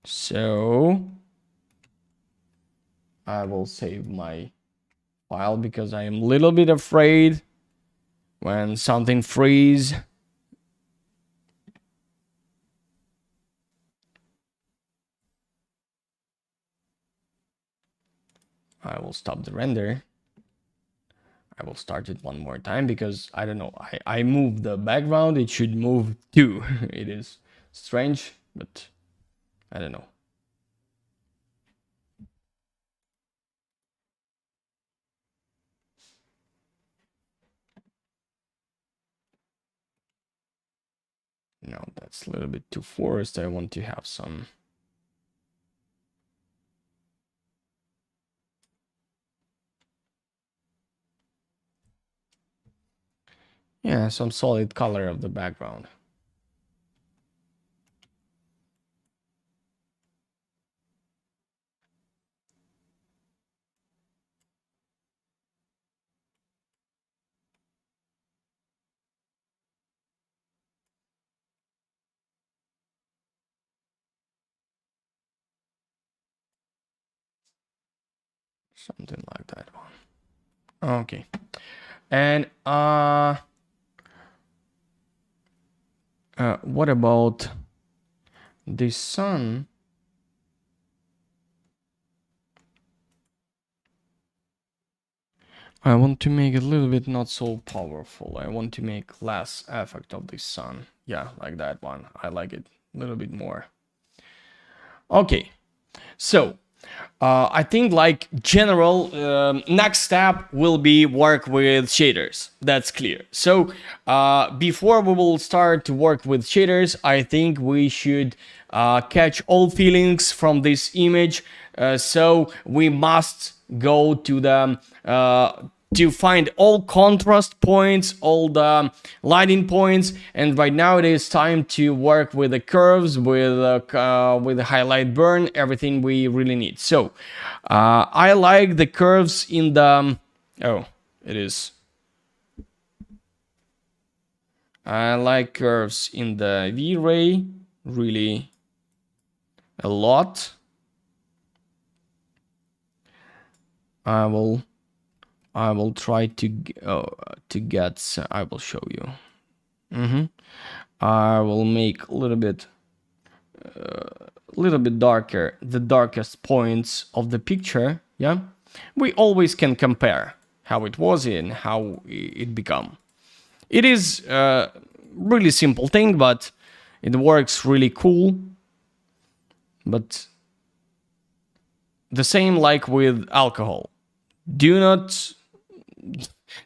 So I will save my file because I am a little bit afraid when something freeze. I will stop the render. I will start it one more time because I don't know. I moved the background. It should move too. It is strange, but I don't know. No, that's a little bit too forced. I want to have some. Yeah, some solid color of the background. Something like that one. Okay. And what about the sun? I want to make it a little bit not so powerful. I want to make less effect of the sun. Yeah, like that one. I like it a little bit more. Okay, so I think like general next step will be work with shaders. That's clear. So before we will start to work with shaders, I think we should catch all feelings from this image. So we must go to the to find all contrast points, all the lighting points, and right now it is time to work with the curves, with the highlight burn, everything we really need. So I like the curves in the it is. I like curves in the V-Ray really a lot. I will try to get. I will show you. I will make a little bit darker the darkest points of the picture. Yeah, we always can compare how it was and how it become. It is a really simple thing, but it works really cool. But the same like with alcohol. Do not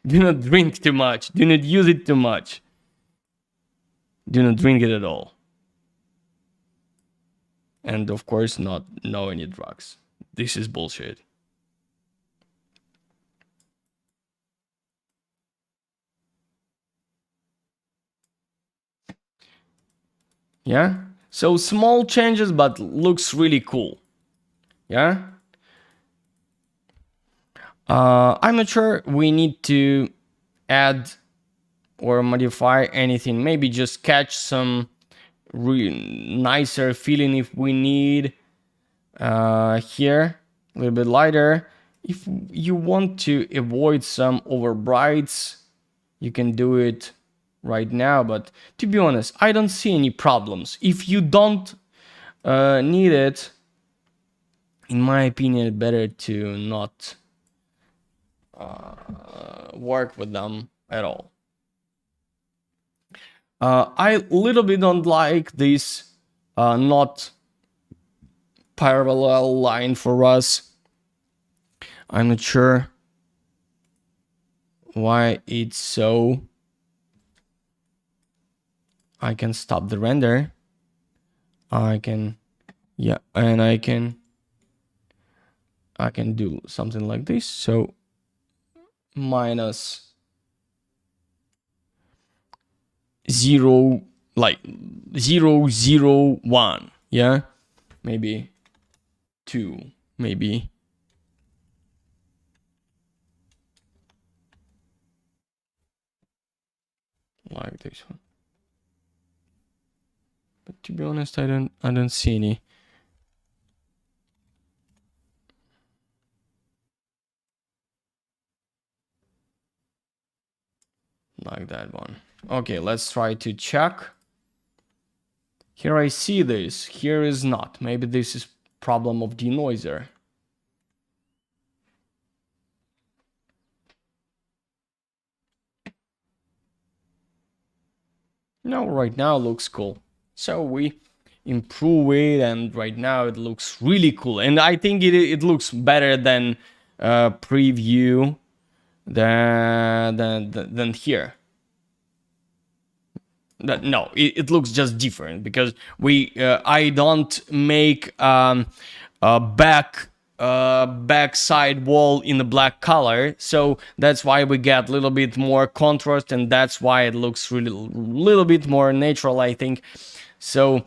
drink too much. Do not use it too much. Do not drink it at all. And of course, not know any drugs. This is bullshit. Yeah? So small changes, but looks really cool. Yeah? I'm not sure we need to add or modify anything. Maybe just catch some really nicer feeling if we need. Here, a little bit lighter. If you want to avoid some overbrights, you can do it right now. But to be honest, I don't see any problems. If you don't need it, in my opinion, it's better to not work with them at all. I little bit don't like this not parallel line for us. I'm not sure why it's so. I can stop the render. I can, yeah, and I can do something like this. So minus 0, like 0, 0, 1. Yeah, maybe 2, maybe. Like this one. But to be honest, I don't see any. Like that one. Okay, let's try to check. Here I see this, here is not. Maybe this is problem of denoiser. No, right now it looks cool. So we improve it, and right now it looks really cool. And I think it looks better than preview than here. No, it looks just different because I don't make a backside wall in a black color, so that's why we get a little bit more contrast, and that's why it looks really little bit more natural, I think. So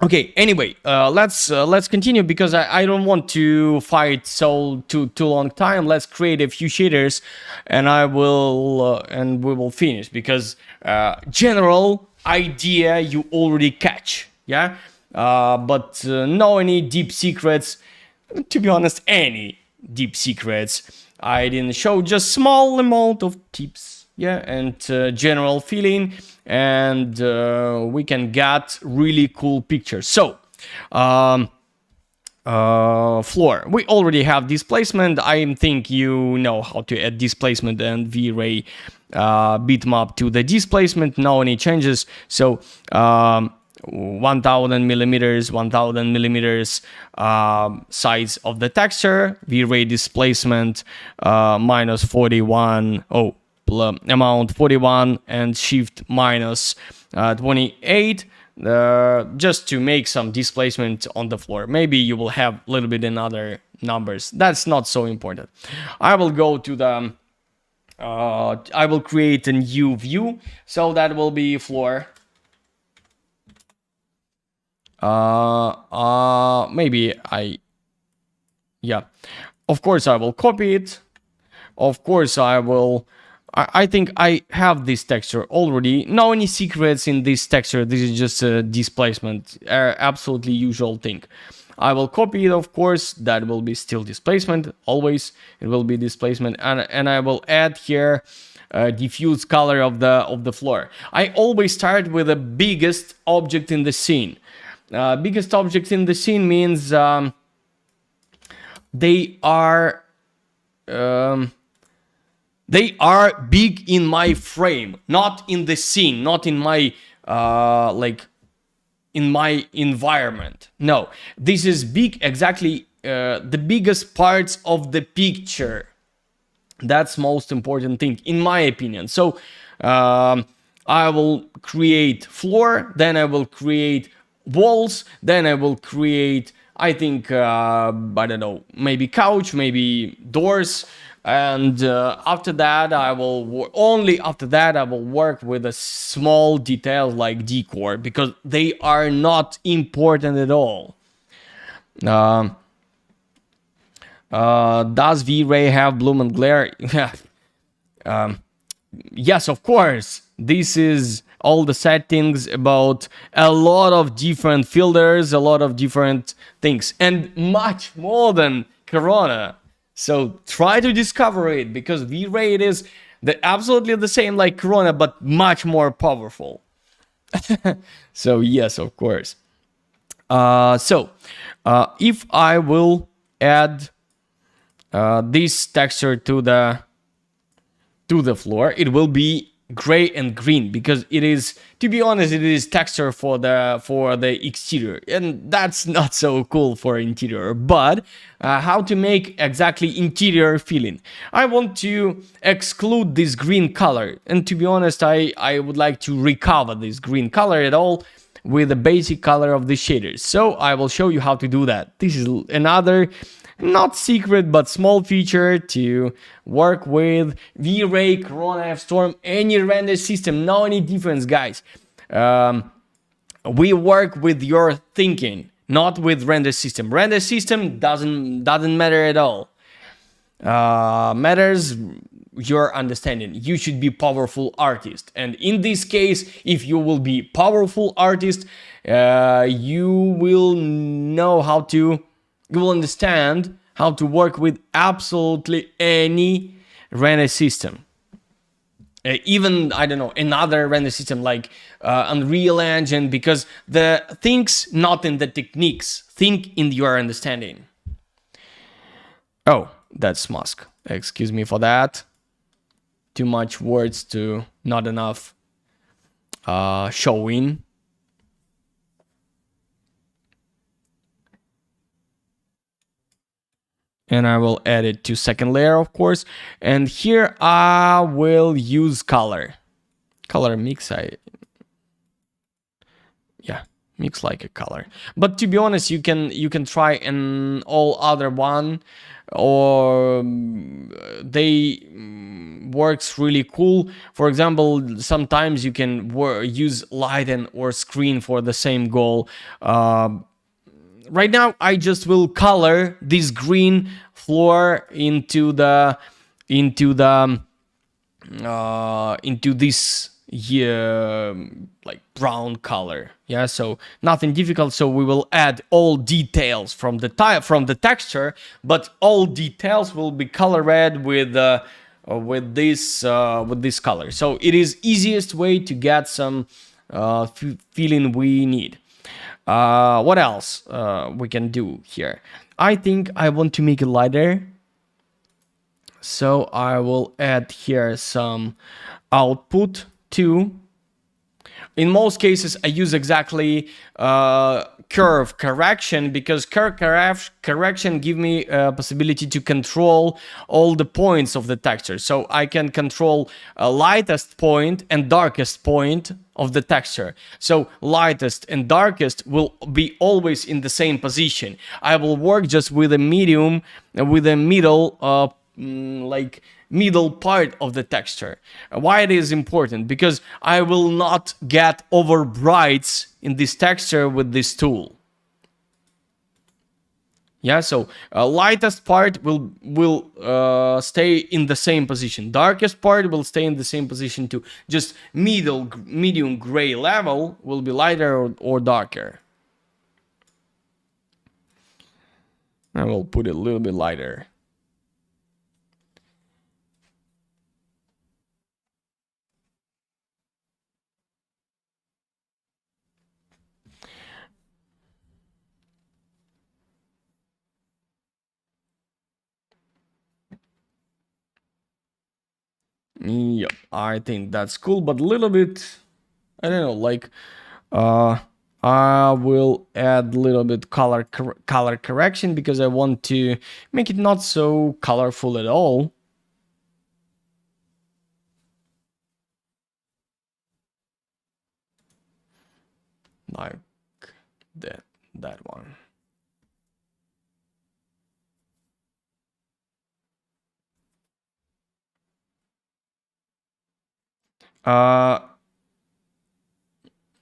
okay, anyway, let's continue because I don't want to fight so too long time. Let's create a few shaders, and we will finish because general idea you already catch, yeah. But no any deep secrets. To be honest, any deep secrets I didn't show. Just small amount of tips, yeah, and general feeling, and we can get really cool pictures. So floor, we already have displacement. I think you know how to add displacement and V-Ray bitmap to the displacement. No any changes. So 1000 millimeters size of the texture, V-Ray displacement minus 41, amount 41, and shift minus 28, just to make some displacement on the floor. Maybe you will have a little bit in other numbers. That's not so important. I will go to the I will create a new view, so that will be floor. Maybe yeah, of course I will copy it. Of course I will. I think I have this texture already. No any secrets in this texture. This is just a displacement, absolutely usual thing. I will copy it, of course. That will be still displacement. Always it will be displacement, and I will add here diffuse color of the floor. I always start with the biggest object in the scene. Biggest object in the scene means they are big in my frame, not in the scene, not in my like in my environment. No, this is big, exactly the biggest parts of the picture. That's most important thing in my opinion. So I will create floor, then I will create walls, then I will create, I think I don't know, maybe couch, maybe doors, and after that I will only after that I will work with a small details like decor, because they are not important at all. Does V-Ray have bloom and glare? Yes, of course. This is all the settings about a lot of different filters, a lot of different things, and much more than Corona. So try to discover it, because V-Ray is absolutely the same like Corona, but much more powerful. So yes, of course. If I will add this texture to the floor, it will be gray and green, because it is, to be honest, it is texture for the exterior, and that's not so cool for interior. But how to make exactly interior feeling? I want to exclude this green color, and to be honest, I would like to recover this green color at all with the basic color of the shaders. So I will show you how to do that. This is another not secret but small feature to work with V-Ray, Corona, F-Storm, any render system. No any difference, guys. We work with your thinking, not with render system. Render system doesn't matter at all. Matters your understanding. You should be powerful artist, and in this case, if you will be powerful artist, you will know how to, you will understand how to work with absolutely any render system. Even, I don't know, another render system like Unreal Engine, because the things not in the techniques, think in your understanding. Oh, that's mask. Excuse me for that. Too much words to not enough showing. And I will add it to second layer, of course. And here I will use color mix. looks like a color. But to be honest, you can try an all other one, or they works really cool. For example, sometimes you can use lighten or screen for the same goal. Right now I just will color this green floor into the into this like brown color. Yeah, so nothing difficult. So we will add all details from the from the texture, but all details will be colored with this color. So it is easiest way to get some feeling we need. What else we can do here? I think I want to make it lighter, so I will add here some output too. In most cases, I use exactly curve correction, because curve correction give me a possibility to control all the points of the texture. So I can control lightest point and darkest point of the texture. So lightest and darkest will be always in the same position. I will work just with a medium, with a middle like middle part of the texture. Why it is important? Because I will not get over brights in this texture with this tool. Yeah, so lightest part will stay in the same position. Darkest part will stay in the same position too. Just medium gray level will be lighter or darker. I will put it a little bit lighter. Yep, I think that's cool, but a little bit, I don't know, like, I will add a little bit color correction, because I want to make it not so colorful at all. Like that one.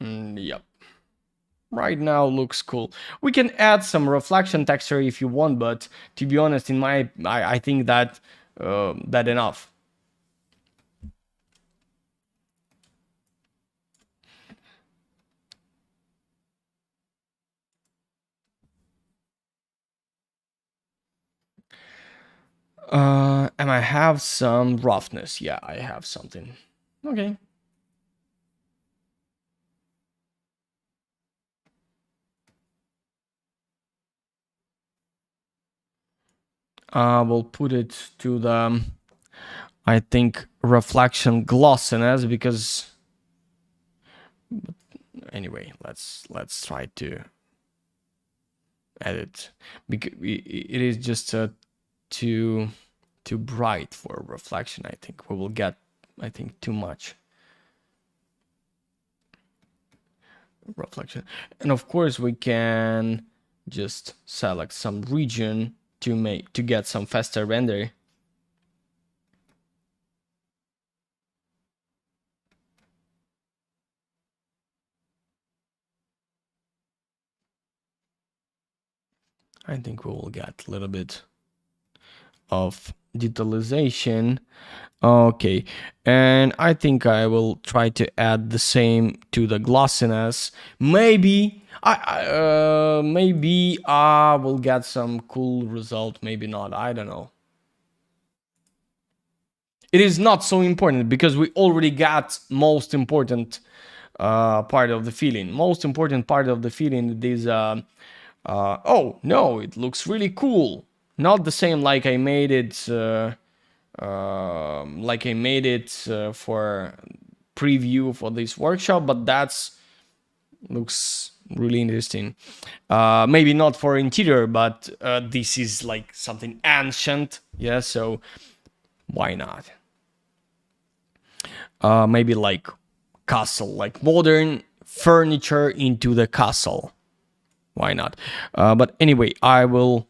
Yep. Right now looks cool. We can add some reflection texture if you want, but to be honest, I think that that enough. And I have some roughness. Yeah, I have something. Okay. We'll put it to the, I think, reflection glossiness, because anyway, let's try to edit, because it is just too bright for reflection. I think we will get, I think, too much reflection. And of course we can just select some region to get some faster render. I think we will get a little bit of detalization. Okay, and I think I will try to add the same to the glossiness. Maybe maybe I will get some cool result, maybe not, I don't know. It is not so important, because we already got most important part of the feeling. Most important part of the feeling is oh no, it looks really cool. Not the same like I made it for preview for this workshop, but that's looks really interesting. Maybe not for interior, but this is like something ancient. Yeah, so why not? Maybe like castle, like modern furniture into the castle. Why not? But anyway, I will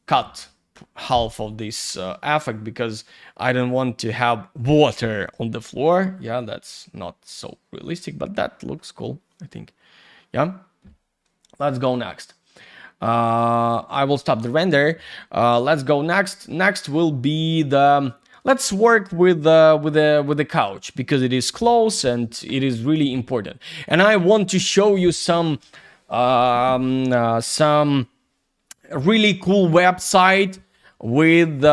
cut half of this effect because I don't want to have water on the floor. Yeah, that's not so realistic, but that looks cool, I think. Yeah, let's go next. I will stop the render. Let's go next. Next will be the. Let's work with the couch because it is close and it is really important. And I want to show you some really cool website with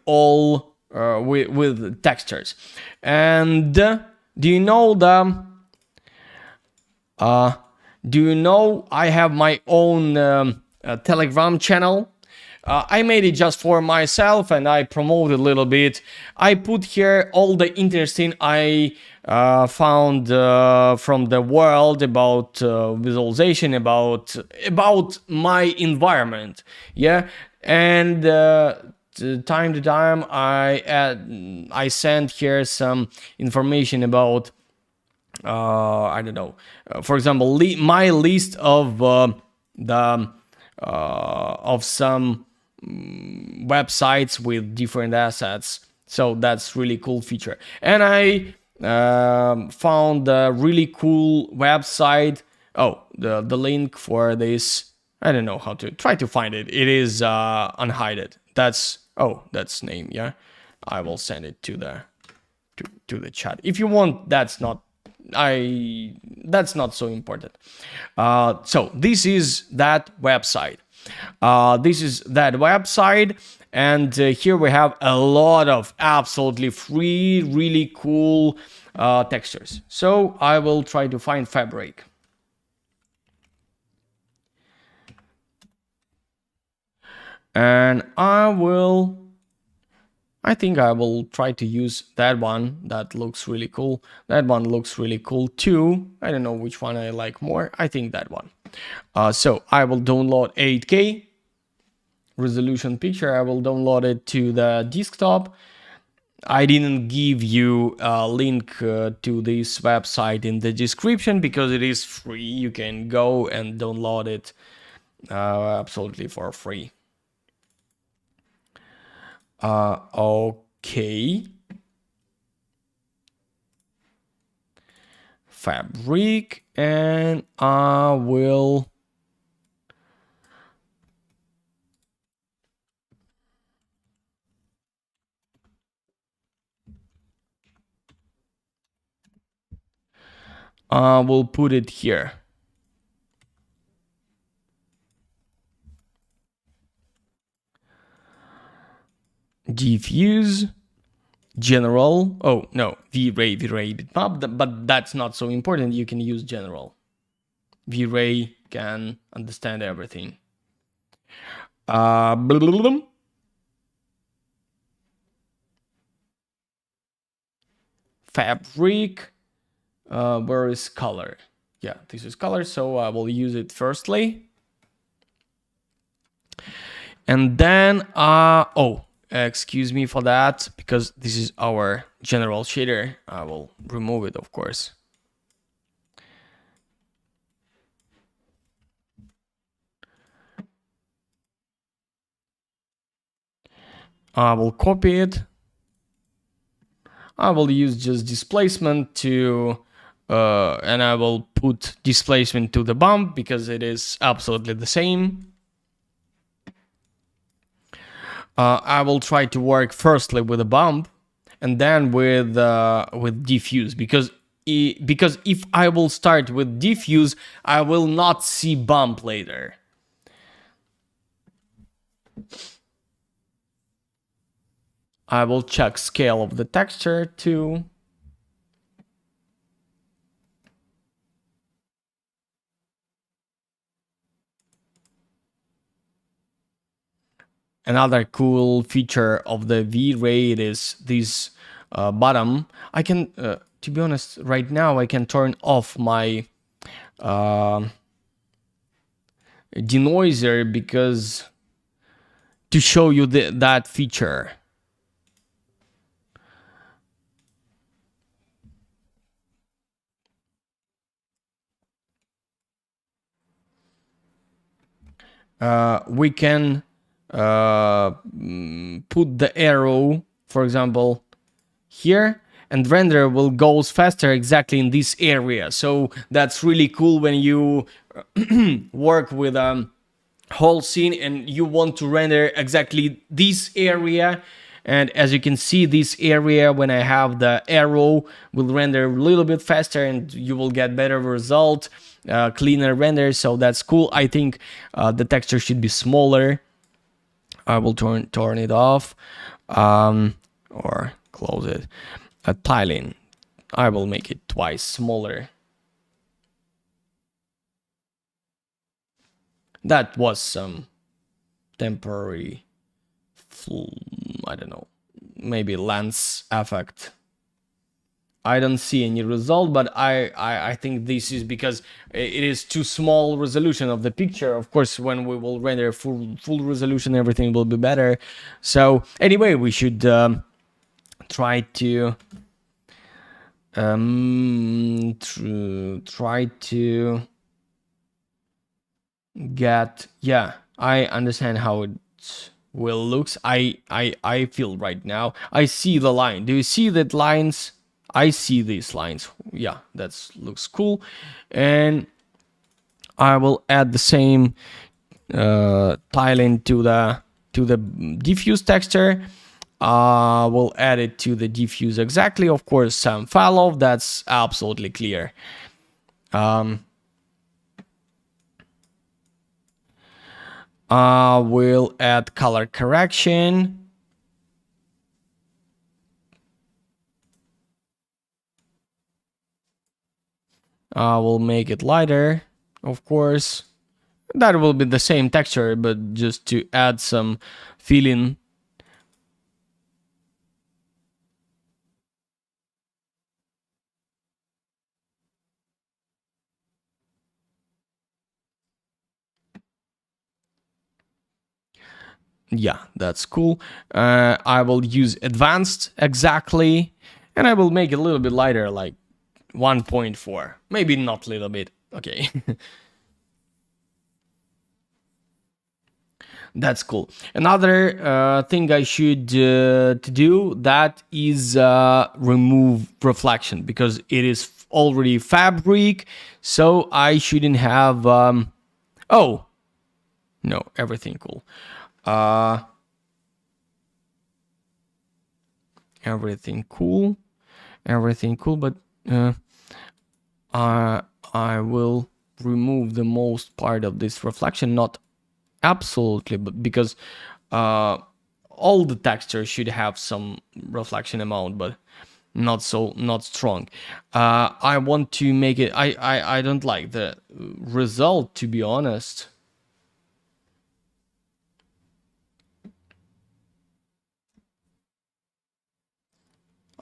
all with textures. And do you know the do you know I have my own Telegram channel? I made it just for myself and I promote a little bit. I put here all the interesting I found from the world about visualization, about my environment. Yeah, and time to time I send here some information about I don't know. For example, my list of some websites with different assets. So that's really cool feature. And I found a really cool website. Oh, the link for this. I don't know how to try to find it. It is unhided. That's name. Yeah, I will send it to the chat if you want. That's not so important. So this is that website. And here we have a lot of absolutely free, really cool textures. So I will try to find fabric. And I think I will try to use that one. That looks really cool. That one looks really cool too. I don't know which one I like more. I think that one. So I will download 8K resolution picture. I will download it to the desktop. I didn't give you a link to this website in the description because it is free. You can go and download it absolutely for free. Okay. Fabric, and I will put it here. Diffuse, general. Oh no, V-Ray bitmap, but that's not so important. You can use general. V-Ray can understand everything. Fabric. Where is color? Yeah, this is color, so I will use it firstly. And then, excuse me for that, because this is our general shader. I will remove it, of course. I will copy it. I will use just displacement to, and I will put displacement to the bump because it is absolutely the same. I will try to work firstly with a bump and then with diffuse because if I will start with diffuse, I will not see bump later. I will check scale of the texture too. Another cool feature of the V-Ray is this bottom. I can, to be honest, right now I can turn off my denoiser because to show you that feature. we can put the arrow, for example, here, and render will go faster exactly in this area. So that's really cool when you work with whole scene and you want to render exactly this area. And as you can see, this area, when I have the arrow, will render a little bit faster and you will get better result, cleaner render. So that's cool. I think the texture should be smaller. I will turn it off, or close it. Tiling, I will make it twice smaller. That was some temporary, I don't know, maybe lens effect. I don't see any result, but I think this is because it is too small resolution of the picture. Of course, when we will render full resolution, everything will be better. So anyway, we should try to try to get, yeah, I understand how it will looks. I feel right now. I see the line. Do you see that lines? I see these lines. Yeah, that looks cool. And I will add the same tiling to the diffuse texture. We'll add it to the diffuse exactly. Of course, some fall off. That's absolutely clear. We'll add color correction. We'll make it lighter, of course. That will be the same texture, but just to add some feeling. Yeah, that's cool. I will use advanced exactly, and I will make it a little bit lighter, like 1.4. Maybe not a little bit. Okay. That's cool. Another thing I should to do, that is remove reflection, because it is already fabric, so I shouldn't have oh no, everything cool. Everything cool, but I will remove the most part of this reflection, not absolutely, but because all the texture should have some reflection amount, but not strong. I want to make it, I don't like the result, to be honest.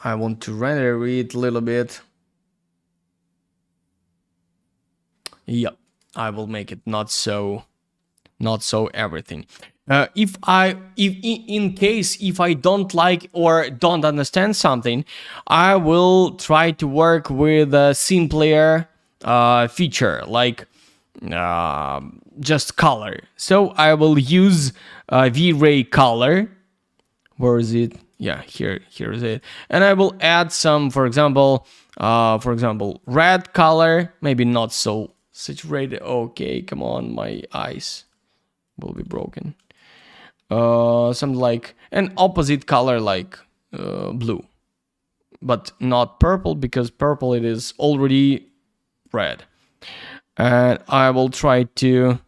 I want to render it a little bit. Yep, I will make it not so everything. If in case if I don't like or don't understand something, I will try to work with a simpler feature, like just color. So I will use V-Ray color. Where is it? Yeah, here is it. And I will add some, for example, red color. Maybe not so saturated. Okay, come on, my eyes will be broken. Something like an opposite color, like blue, but not purple, because purple it is already red. And I will try to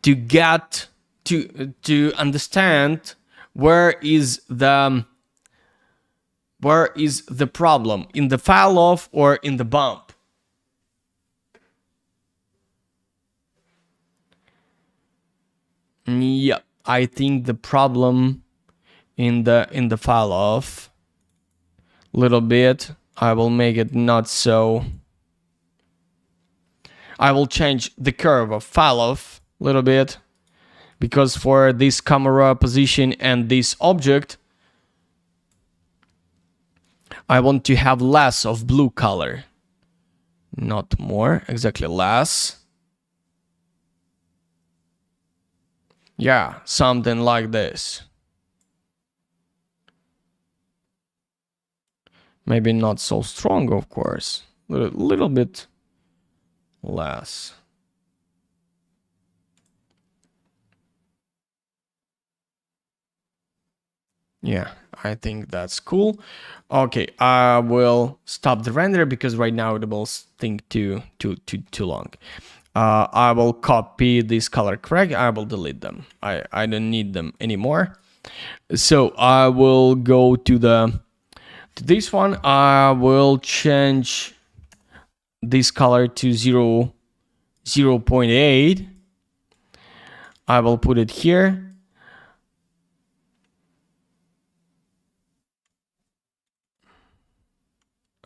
get to understand where is the problem, in the fall off or in the bump. Yeah, I think the problem in the fall off little bit. I will make it not so. I will change the curve of fall off a little bit, because for this camera position and this object, I want to have less of blue color, not more, exactly less. Yeah, something like this. Maybe not so strong, of course. Little bit less. Yeah, I think that's cool. Okay, I will stop the render because right now it will think too long. I will copy this color correct. I will delete them. I don't need them anymore. So I will go to this one. I will change this color to 0.8. I will put it here.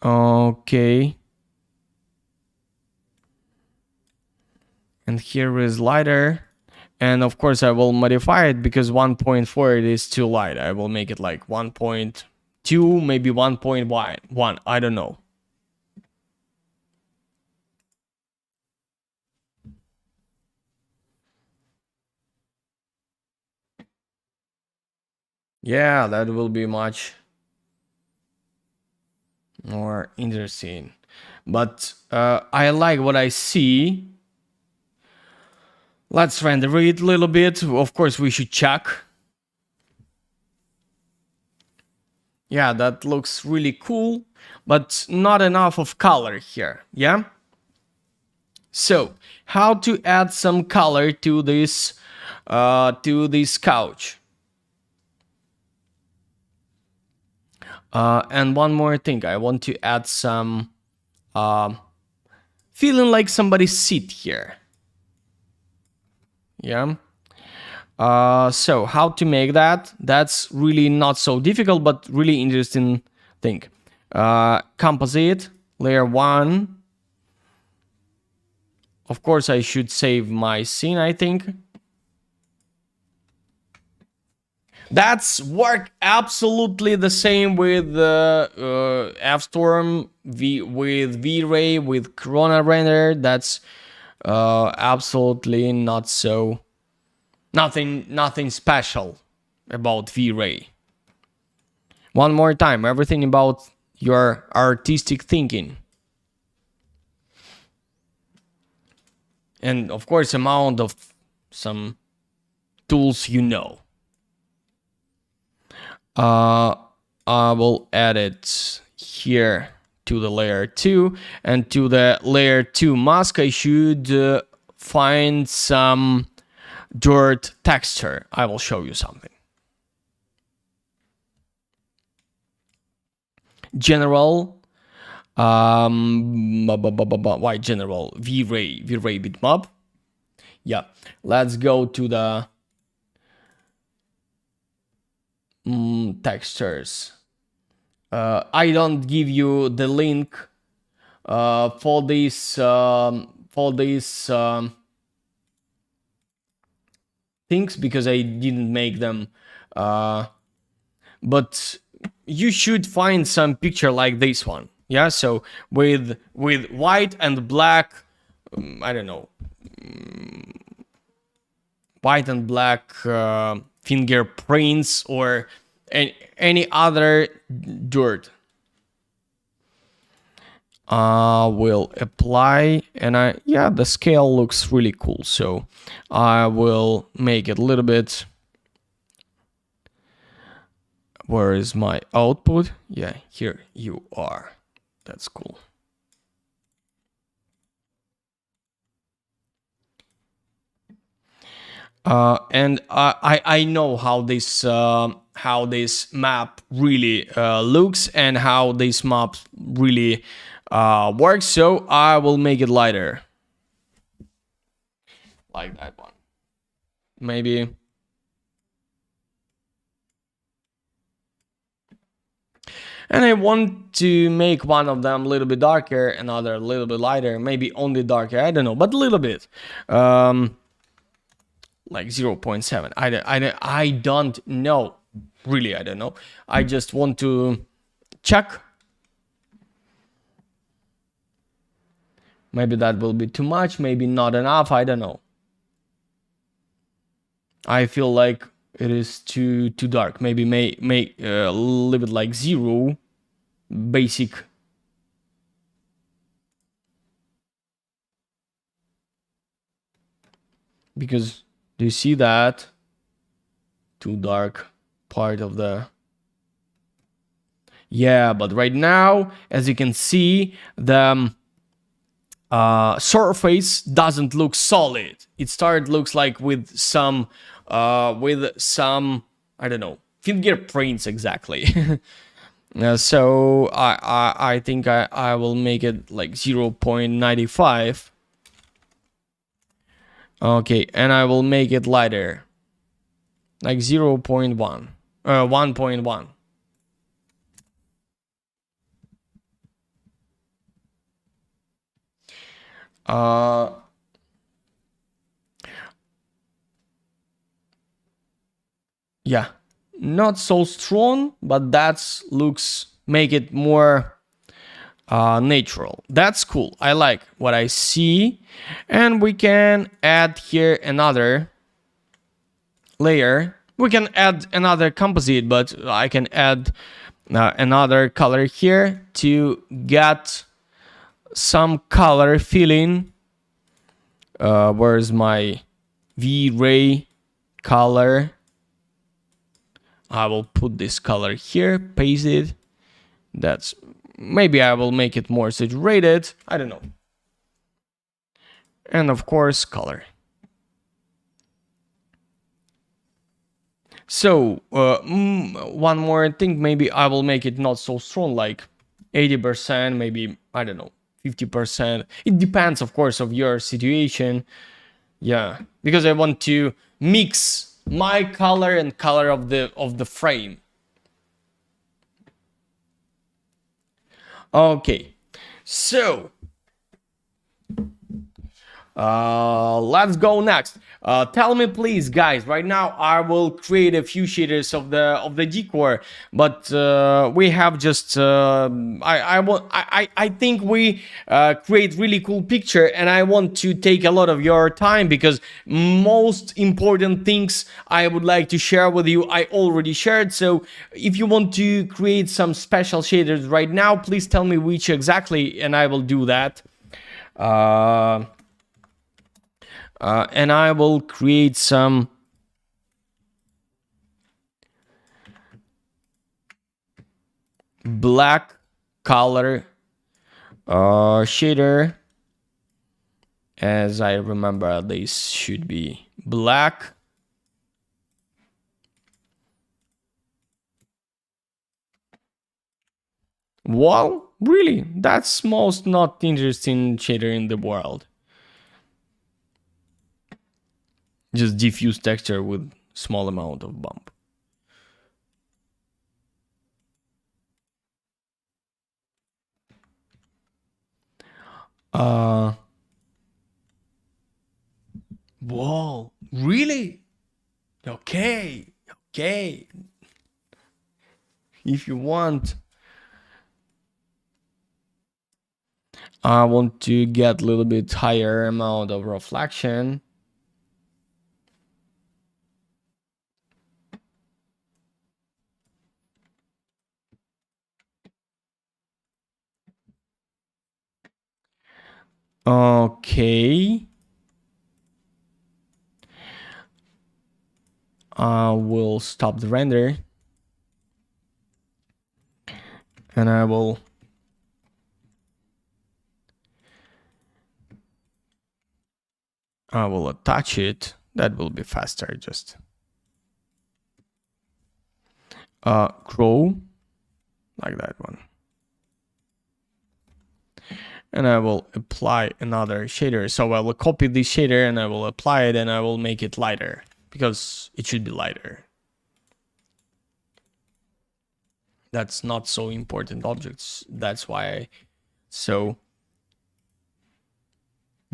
Okay. And here is lighter. And of course I will modify it because 1.4 it is too light. I will make it like 1.2, maybe 1.1. I don't know. Yeah, that will be much more interesting. But I like what I see. Let's render it a little bit. Of course, we should check. Yeah, that looks really cool, but not enough of color here. Yeah. So, how to add some color to this couch? And one more thing, I want to add some feeling like somebody sit here. Yeah. So how to make that? That's really not so difficult, but really interesting thing. Composite, layer 1. Of course, I should save my scene, I think. That's work absolutely the same with F-Storm, with V-Ray, with Corona Render. That's absolutely not so... Nothing special about V-Ray. One more time, everything about your artistic thinking. And of course, amount of some tools you know. I will add it here to the layer 2, and to the layer 2 mask I should find some dirt texture. I will show you something. General, why general? V-Ray bitmap. Yeah, let's go to the textures. I don't give you the link for these things because I didn't make them. But you should find some picture like this one. Yeah, so with white and black, I don't know, white and black fingerprints or any other dirt. Will apply, and the scale looks really cool, so I will make it a little bit. Where is my output? Yeah, here you are. That's cool. And I know how this map really looks and how this map really works, so I will make it lighter, like that one. Maybe. And I want to make one of them a little bit darker, another a little bit lighter, maybe only darker, I don't know, but a little bit. Like 0.7. I don't know. Really, I don't know. I just want to check. Maybe that will be too much, maybe not enough, I don't know. I feel like it is too dark. Maybe leave it like 0 basic. Because do you see that too dark part of the, yeah, but right now, as you can see, the surface doesn't look solid. It looks like with some I don't know, fingerprints exactly. So I think I will make it like 0.95. Okay, and I will make it lighter, like 0.1, 1.1. Uh, yeah, not so strong, but that's looks make it more natural. That's cool. I like what I see, and we can add here another layer. We can add another composite, but I can add another color here to get some color feeling. Where's my V-Ray color? I will put this color here, paste it. That's, maybe I will make it more saturated. I don't know. And of course, color. So one more thing, maybe I will make it not so strong, like 80%, maybe, I don't know, 50%. It depends, of course, of your situation. Yeah, because I want to mix my color and color of the frame. Okay, so let's go next. Tell me please, guys. Right now I will create a few shaders of the decor, but we have just I think we create really cool picture, and I want to take a lot of your time because most important things I would like to share with you I already shared. So if you want to create some special shaders right now, please tell me which exactly, and I will do that. And I will create some black color shader. As I remember, this should be black. Well, really, that's most not interesting shader in the world. Just diffuse texture with small amount of bump. Whoa, really? Okay, okay. If you want, I want to get a little bit higher amount of reflection. Okay. I will stop the render. And I will attach it. That will be faster. Just grow like that one. And I will apply another shader. So I will copy this shader and I will apply it, and I will make it lighter because it should be lighter. That's not so important objects. That's why so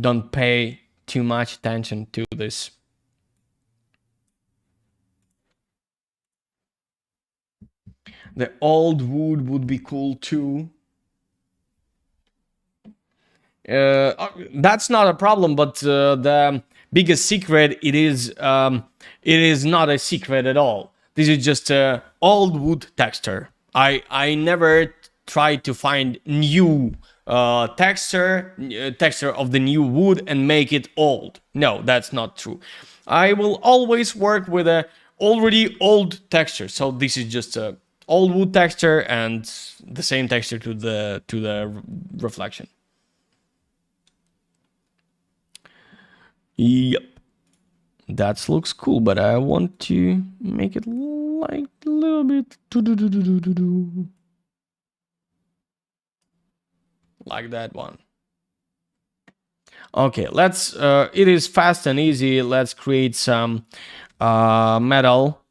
don't pay too much attention to this. The old wood would be cool too. That's not a problem, but the biggest secret, it is not a secret at all. This is just a old wood texture. I never tried to find new texture of the new wood and make it old. No, that's not true. I will always work with a already old texture. So this is just a old wood texture and the same texture to the reflection. Yep. That looks cool, but I want to make it like a little bit like that one. Okay, let's it is fast and easy. Let's create some metal.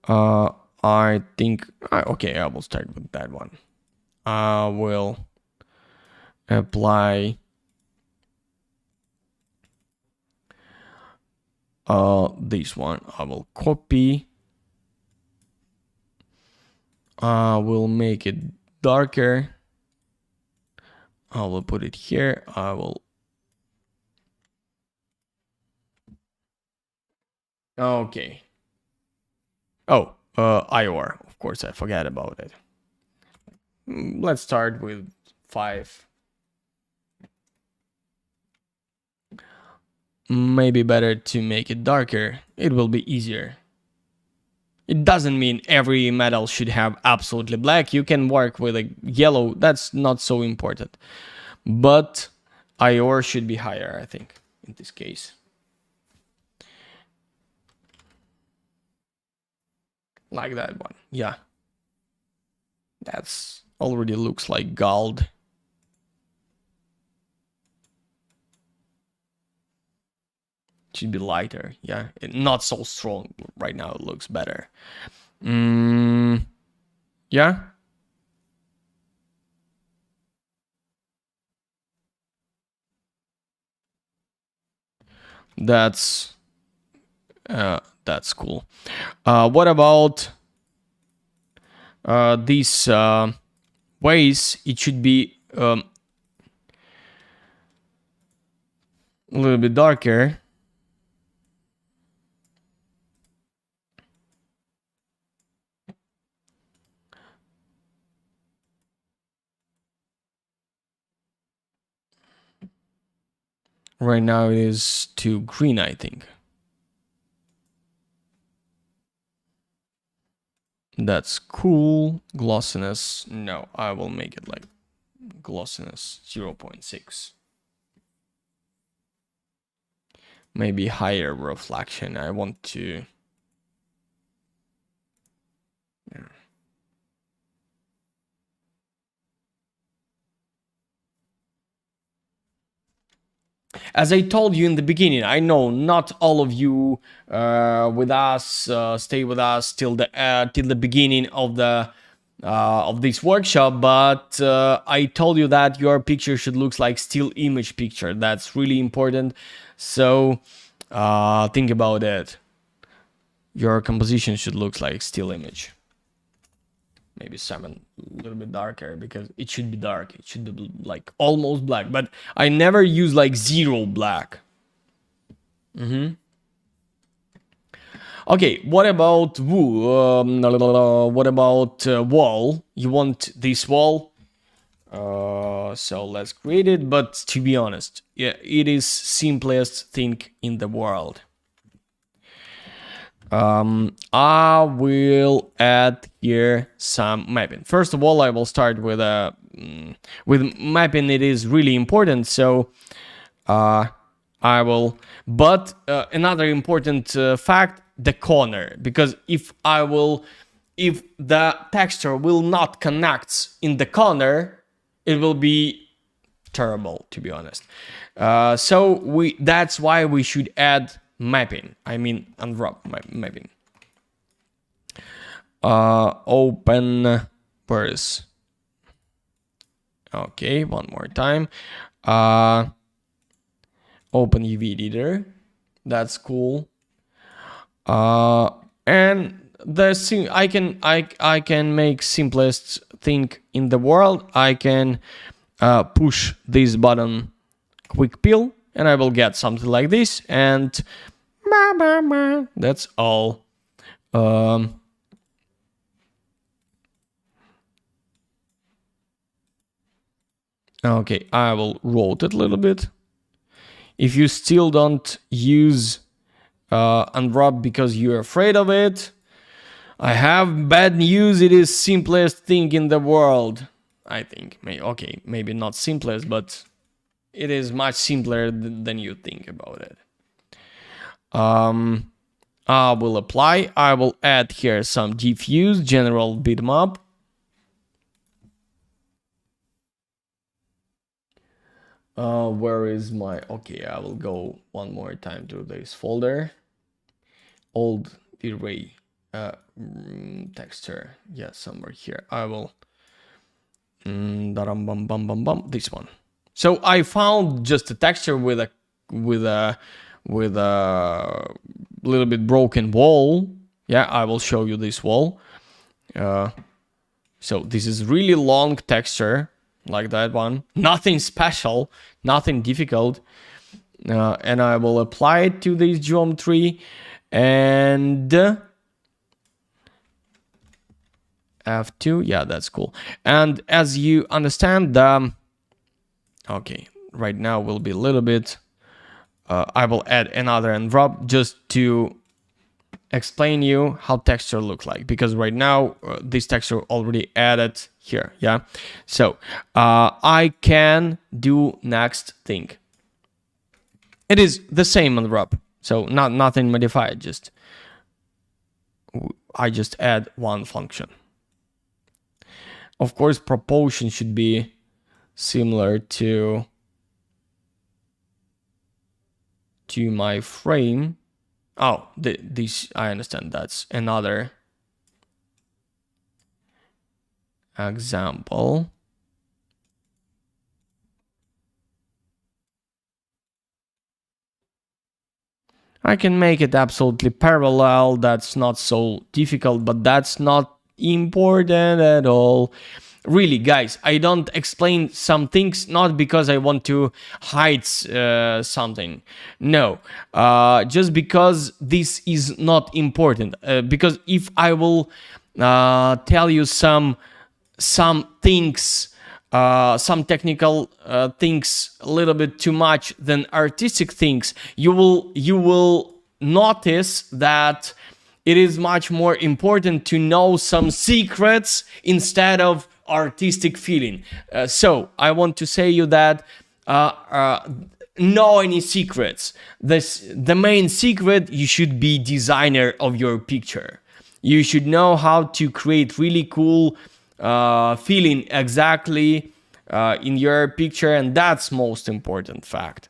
I think okay, I will start with that one. I will apply this one. I will copy. I will make it darker. I will put it here. I will. Okay. Oh, IOR. Of course, I forgot about it. Let's start with 5. Maybe better to make it darker. It will be easier. It doesn't mean every metal should have absolutely black. You can work with a yellow. That's not so important. But IOR should be higher, I think, in this case. Like that one. Yeah. That's already looks like gold. Should be lighter. Yeah. Not so strong right now. It looks better. Yeah. That's cool. What about these ways? It should be a little bit darker. Right now it is too green, I think. That's cool. Glossiness. No, I will make it like glossiness 0.6. Maybe higher reflection. I want to. Yeah. As I told you in the beginning, I know not all of you with us stay with us till the beginning of this workshop, but I told you that your picture should look like still image picture. That's really important. So think about it. Your composition should look like still image. Maybe 7, a little bit darker, because it should be dark. It should be like almost black, but I never use like 0 black. Okay, what about wall? You want this wall? So let's create it, but to be honest, yeah, it is simplest thing in the world. I will add here some mapping. First of all, I will start with mapping. It is really important. So I will. But another important fact: the corner, because if the texture will not connect in the corner, it will be terrible, to be honest. So that's why we should add mapping. I mean, unwrap mapping. Open purse. Okay, one more time. Open UV editor. That's cool. And I can make simplest thing in the world. I can push this button, quick peel, and I will get something like this, and that's all. Okay, I will rotate a little bit. If you still don't use unwrap because you're afraid of it, I have bad news. It is simplest thing in the world, I think. Okay, maybe not simplest, but it is much simpler than you think about it. I will apply. I will add here some diffuse general bitmap. Where is my... Okay, I will go one more time to this folder. Old V-Ray texture. Yeah, somewhere here. I will... this one. So I found just a texture with a little bit broken wall. Yeah, I will show you this wall. So this is really long texture, like that one. Nothing special, nothing difficult. And I will apply it to this geometry, and F2. Yeah, that's cool. And as you understand, okay, right now will be a little bit. I will add another unwrap just to explain you how texture look like, because right now this texture already added here. Yeah, so I can do next thing. It is the same unwrap, so nothing modified. Just I just add one function. Of course, proportion should be similar to my frame. Oh, this, I understand, that's another example. I can make it absolutely parallel. That's not so difficult, but that's not important at all. Really, guys, I don't explain some things not because I want to hide something. No, just because this is not important. Because if I will tell you some things, some technical things a little bit too much than artistic things, you will notice that it is much more important to know some secrets instead of artistic feeling. So I want to say you that know any secrets. The main secret, you should be designer of your picture. You should know how to create really cool feeling exactly in your picture, and that's most important fact.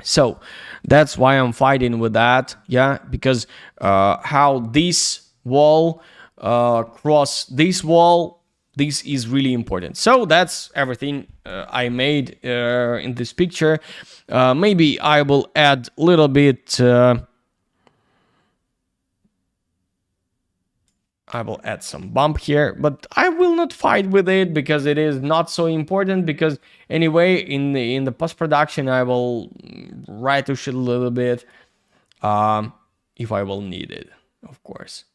So that's why I'm fighting with that. Yeah, because how this wall cross this wall, this is really important. So that's everything I made in this picture. Maybe I will add a little bit. I will add some bump here, but I will not fight with it because it is not so important. Because anyway, in the post-production, I will retouch it a little bit if I will need it, of course.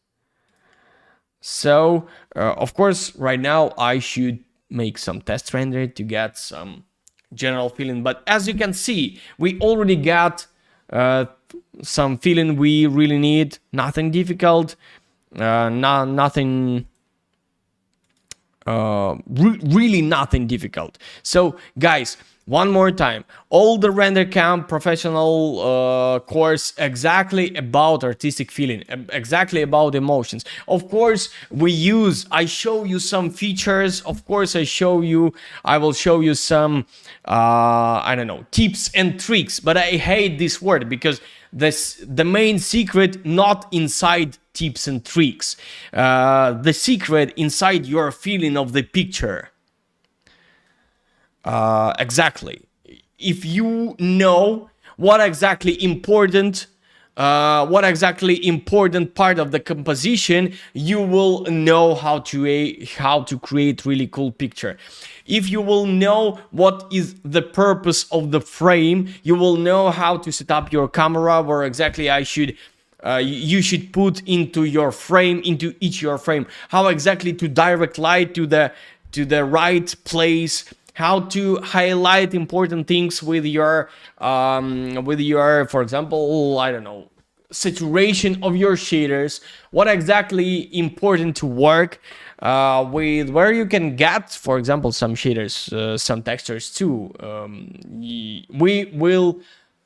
So, of course, right now I should make some test render to get some general feeling. But as you can see, we already got some feeling we really need. Nothing difficult. Nothing really nothing difficult. So guys, one more time, all the render.camp professional course exactly about artistic feeling, exactly about emotions. Of course, I show you some features. Of course, I will show you some I don't know, tips and tricks, but I hate this word because the main secret not inside tips and tricks. The secret inside your feeling of the picture. Exactly. If you know what exactly important what exactly important part of the composition, you will know how to create really cool picture. If you will know what is the purpose of the frame, you will know how to set up your camera, where exactly you should put into your frame, into each your frame, how exactly to direct light to the right place, how to highlight important things with your for example, I don't know, saturation of your shaders, what exactly important to work with, where you can get, for example, some shaders, some textures too. We will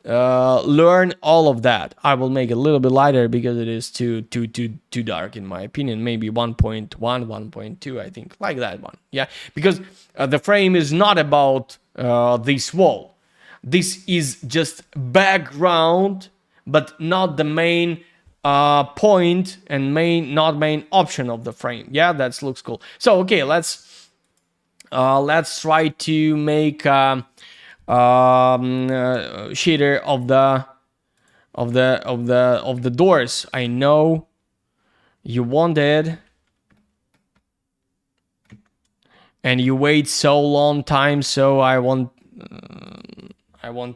learn all of that. I will make it a little bit lighter because it is too dark in my opinion. Maybe 1.1, 1.2, I think, like that one. Yeah, because the frame is not about this wall. This is just background, but not the main point and not main option of the frame. Yeah, that looks cool. So okay, let's try to make shader of the doors. I know you wanted, and you wait so long time, so I want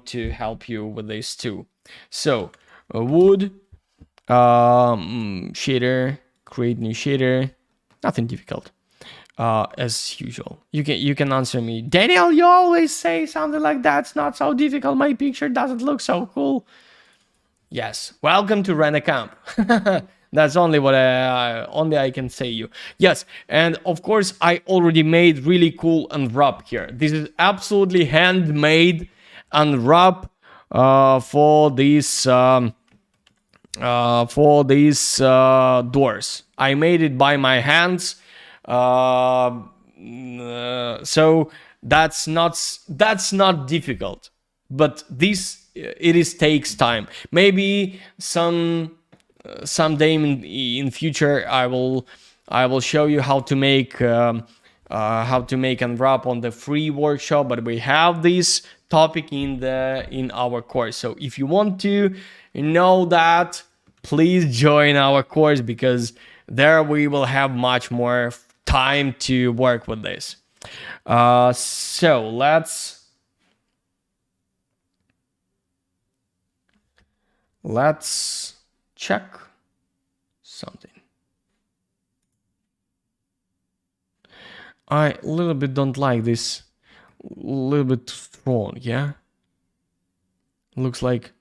to help you with this too. So wood, shader, create new shader, nothing difficult. As usual, you can answer me, Daniel, you always say something like that's not so difficult, my picture doesn't look so cool. Yes, welcome to render.camp. That's only what I can say you. Yes, and of course I already made really cool unwrap here. This is absolutely handmade unwrap for these doors. I made it by my hands. So that's not difficult, but it takes time. Maybe someday in future I will show you how to make unwrap on the free workshop, but we have this topic in our course. So if you want to know that, please join our course, because there we will have much more time to work with this. So let's check something. I a little bit don't like this, a little bit strong. Yeah, looks like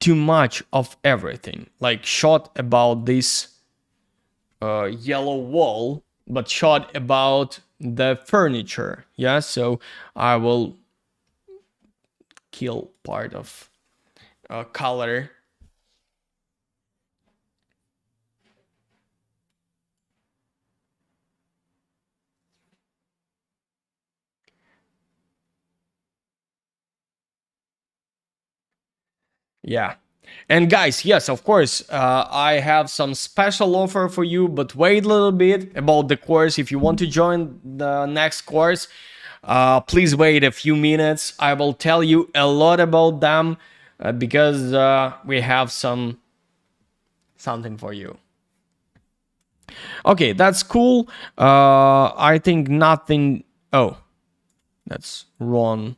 too much of everything, like shot about this yellow wall, but shot about the furniture. Yeah, so I will kill part of color. Yeah. And guys, yes, of course, I have some special offer for you, but wait a little bit about the course. If you want to join the next course, please wait a few minutes. I will tell you a lot about them, because we have something for you. Okay, that's cool. I think nothing. Oh, that's wrong.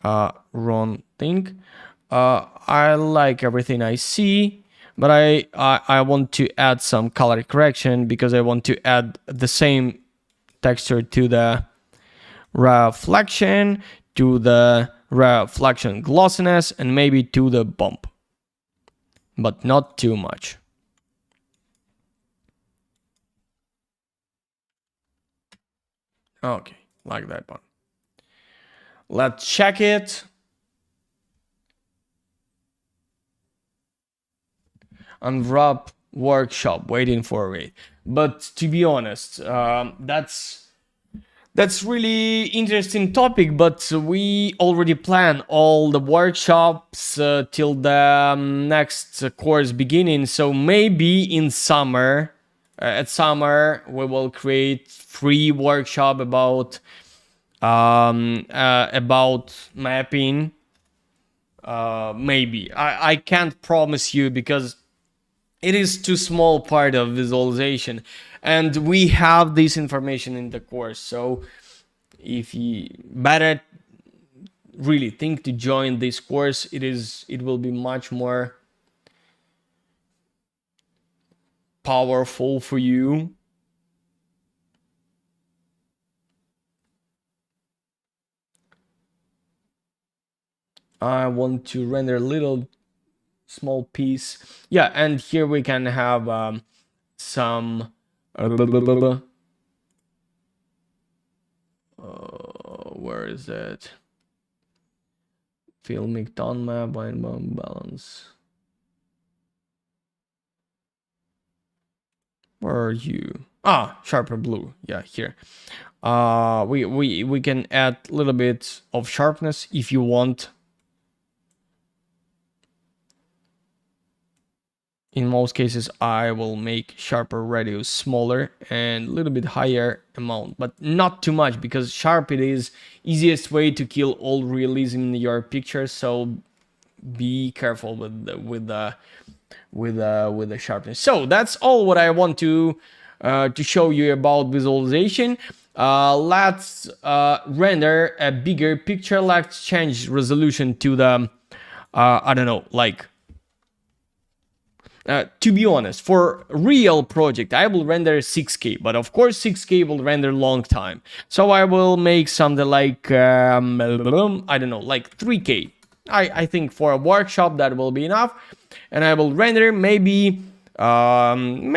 Wrong thing. I like everything I see, but I want to add some color correction, because I want to add the same texture to the reflection, to the reflection glossiness, and maybe to the bump, but not too much. Okay, like that one. Let's check it. Unwrap workshop, waiting for it. But to be honest, that's really interesting topic, but we already plan all the workshops till the next course beginning. So maybe in summer, at summer, we will create free workshop about mapping. maybe. I can't promise you because it is too small part of visualization, and we have this information in the course. So if you better really think to join this course, it will be much more powerful for you. I want to render a little small piece. Yeah, and here we can have some where is it? Filmic tone map, white balance. Where are you? Ah, sharper blue. Yeah, here. We can add a little bit of sharpness if you want. In most cases, I will make sharper radius smaller and a little bit higher amount, but not too much, because sharp it is easiest way to kill all realism in your pictures. So be careful with the sharpness. So that's all what I want to show you about visualization. Let's render a bigger picture. Let's change resolution to the I don't know, like to be honest, for real project, I will render 6K, but of course 6K will render long time. So I will make something like, I don't know, like 3K. I think for a workshop that will be enough. And I will render maybe 10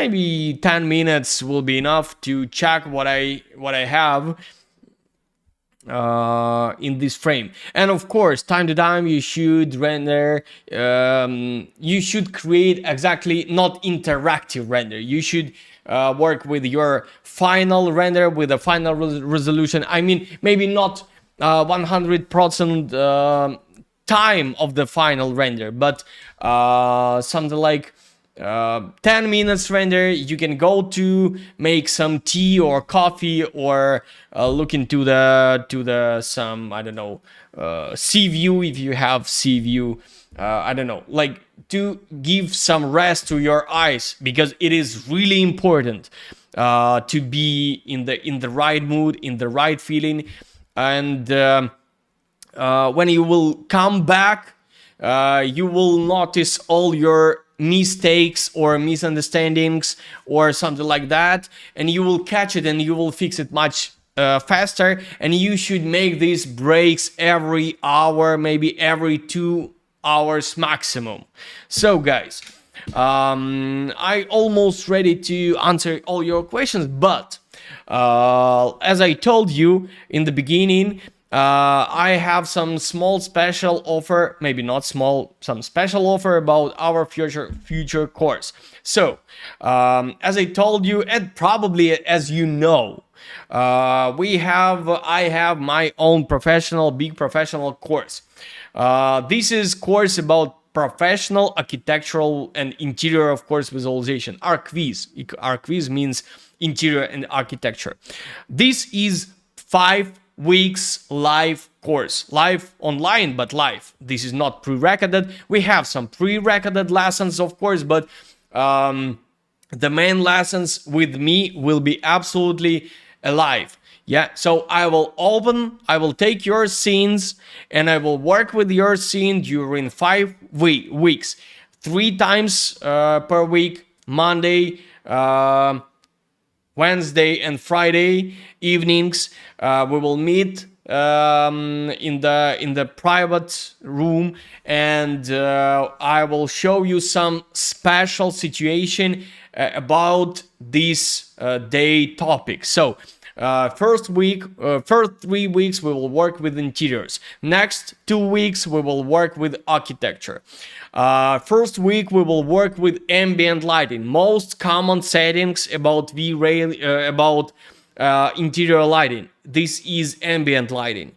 minutes will be enough to check what I have in this frame. And of course, time to time you should render, you should create exactly not interactive render. You should work with your final render with a final resolution. I mean, maybe not 100% time of the final render, but something like 10 minutes render. You can go to make some tea or coffee, or look into the some, I don't know, sea view if you have sea view. I don't know, like to give some rest to your eyes, because it is really important to be in the right mood, in the right feeling. And when you will come back, you will notice all your mistakes or misunderstandings or something like that, and you will catch it and you will fix it much faster. And you should make these breaks every hour, maybe every 2 hours maximum. So guys, I almost ready to answer all your questions, but as I told you in the beginning, I have some small special offer, maybe not small, some special offer about our future course. So, as I told you, and probably as you know, I have my own big professional course. This is course about professional architectural and interior, of course, visualization. Archviz. Archviz means interior and architecture. This is 5 weeks live course, live online, but live. This is not pre-recorded. We have some pre-recorded lessons, of course, but the main lessons with me will be absolutely alive. Yeah, so I will take your scenes and I will work with your scene during 5 weeks, 3 times per week, Monday, Wednesday and Friday evenings. We will meet in the private room, and I will show you some special situation about this day topic. So first 3 weeks we will work with interiors. Next 2 weeks we will work with architecture. First week we will work with ambient lighting, most common settings about V-Ray, about interior lighting. This is ambient lighting.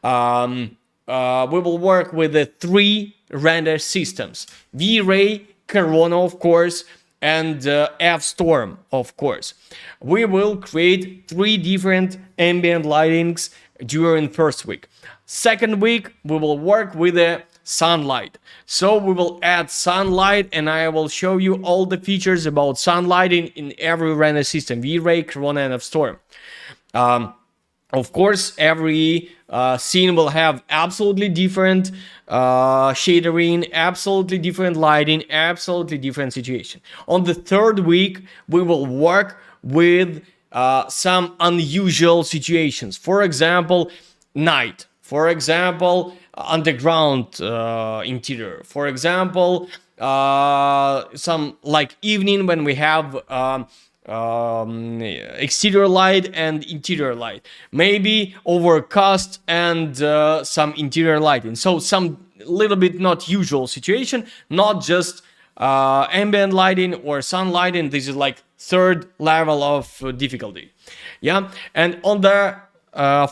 We will work with the 3 render systems: V-Ray, Corona, of course, and F-Storm, of course. We will create 3 different ambient lightings during first week. Second week, we will work with the sunlight. So we will add sunlight, and I will show you all the features about sunlight in every render system: V-Ray, Corona, and Storm. Of course, every scene will have absolutely different shadering, absolutely different lighting, absolutely different situation. On the third week, we will work with some unusual situations. For example, night. For example, underground interior. For example, some like evening when we have exterior light and interior light, maybe overcast and some interior lighting. So some little bit not usual situation, not just ambient lighting or sun lighting. This is like third level of difficulty. Yeah, and on the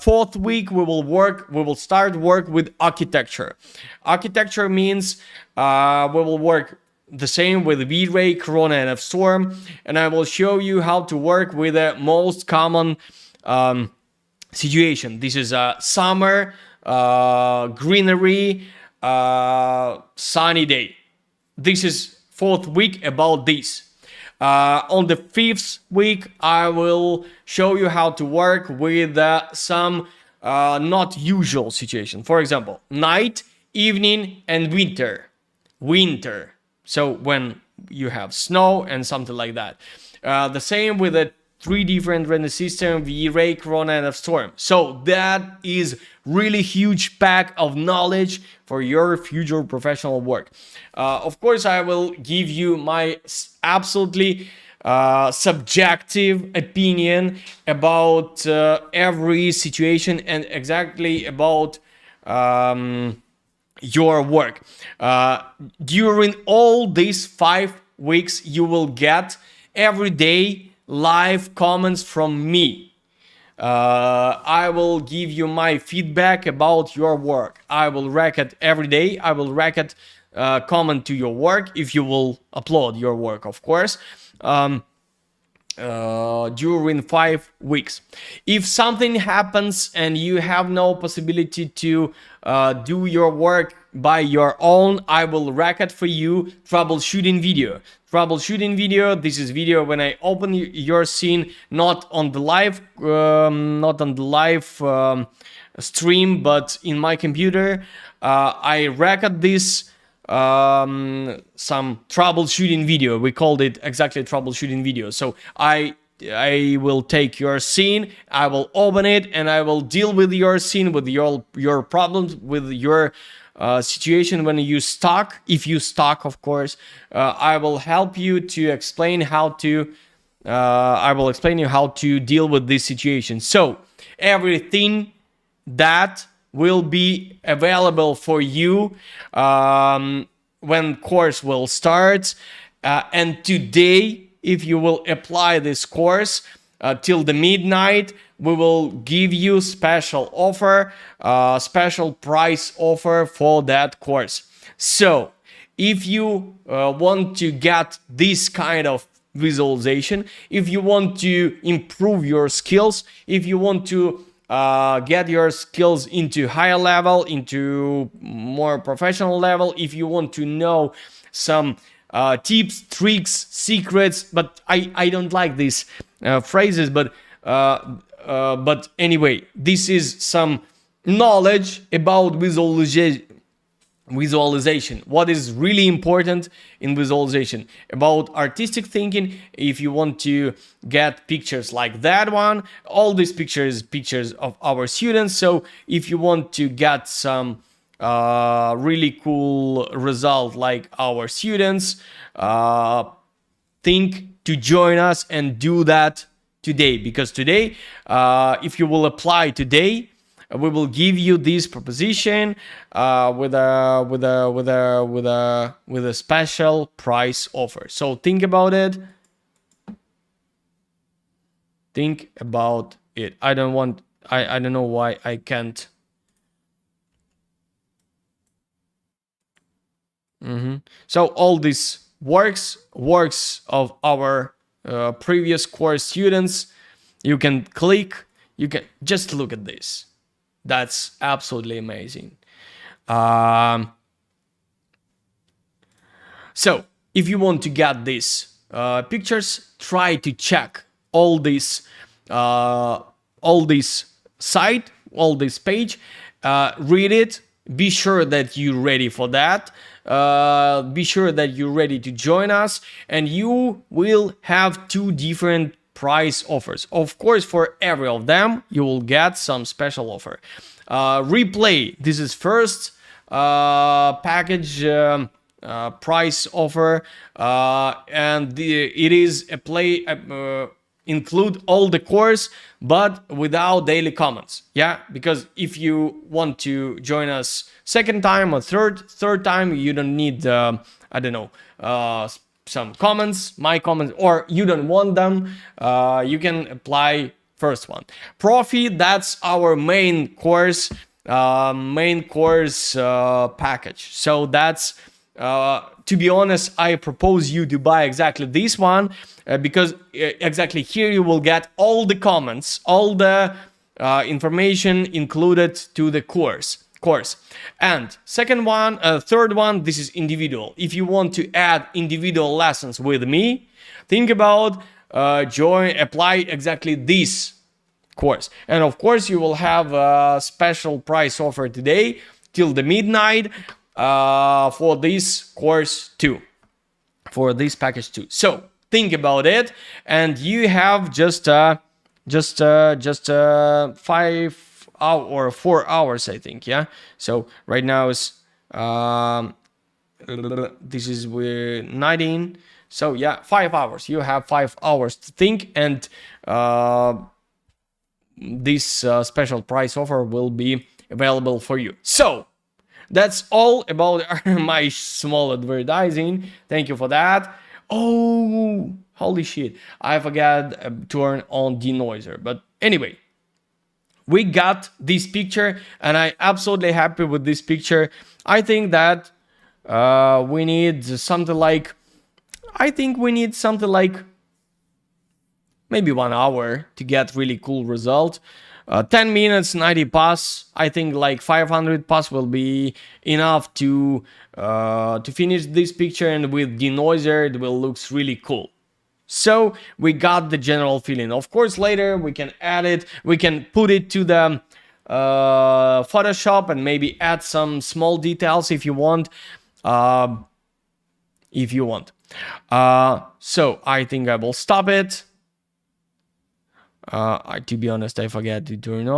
fourth week we will start work with architecture. Architecture means we will work the same with V-Ray, Corona, and F-Storm, and I will show you how to work with the most common situation. This is a summer, greenery, sunny day. This is fourth week about this. On the fifth week, I will show you how to work with some not usual situation. For example, night, evening, and winter. Winter. So when you have snow and something like that. The same with the three different render system: V-Ray, Corona, and F-Storm. So that is really huge pack of knowledge for your future professional work. Of course, I will give you my absolutely subjective opinion about every situation and exactly about your work. During all these 5 weeks, you will get every day live comments from me. I will give you my feedback about your work. I will record every day. I will record comment to your work if you will upload your work, of course. During 5 weeks. If something happens and you have no possibility to do your work by your own, I will record for you troubleshooting video. Troubleshooting video. This is video when I open your scene, not on the live, stream, but in my computer. I record this. Some troubleshooting video. We called it exactly troubleshooting video. So I will take your scene, I will open it, and I will deal with your scene, with your problems, with your situation when you stuck. If you stuck, of course, I will help you to explain how to. I will explain you how to deal with this situation. So everything that will be available for you when course will start. And today, if you will apply this course till the midnight, we will give you special offer, special price offer for that course. So if you want to get this kind of visualization, if you want to improve your skills, if you want to get your skills into higher level, into more professional level, if you want to know some tips, tricks, secrets, but I don't like these phrases, but anyway, this is some knowledge about visualization. What is really important in visualization about artistic thinking. If you want to get pictures like that one, all these pictures of our students. So if you want to get some really cool result like our students, think to join us and do that today, because today if you will apply today, we will give you this proposition with a special price offer. So think about it. Think about it. I don't know why I can't. So all these works of our previous course students, you can click. You can just look at this. That's absolutely amazing. So if you want to get these pictures, try to check all this site, all this page, read it, be sure that you're ready for that, be sure that you're ready to join us, and you will have 2 different price offers. Of course, for every of them you will get some special offer. Replay, this is first package price offer, and it is a play include all the course but without daily comments. Yeah, because if you want to join us second time or third time, you don't need I don't know, some comments, my comments, or you don't want them, you can apply first one. Profi, that's our main course package. So that's to be honest, I propose you to buy exactly this one, because exactly here you will get all the comments, all the information included to the course. And second one, third one, this is individual. If you want to add individual lessons with me, think about apply exactly this course. And of course you will have a special price offer today till the midnight for this course too, for this package too. So think about it, and you have just 5 hours or 4 hours, I think. Yeah. So right now is this is 19. So yeah, 5 hours. You have 5 hours to think, and this special price offer will be available for you. So that's all about my small advertising. Thank you for that. Oh, holy shit, I forgot to turn on denoiser. But anyway, we got this picture, and I'm absolutely happy with this picture. I think that we need something like, maybe 1 hour to get really cool result. 10 minutes, 90 pass. I think like 500 pass will be enough to finish this picture, and with denoiser it will looks really cool. So we got the general feeling. Of course, later we can add it, we can put it to the Photoshop and maybe add some small details if you want. So I think I will stop it. To be honest, I forget to turn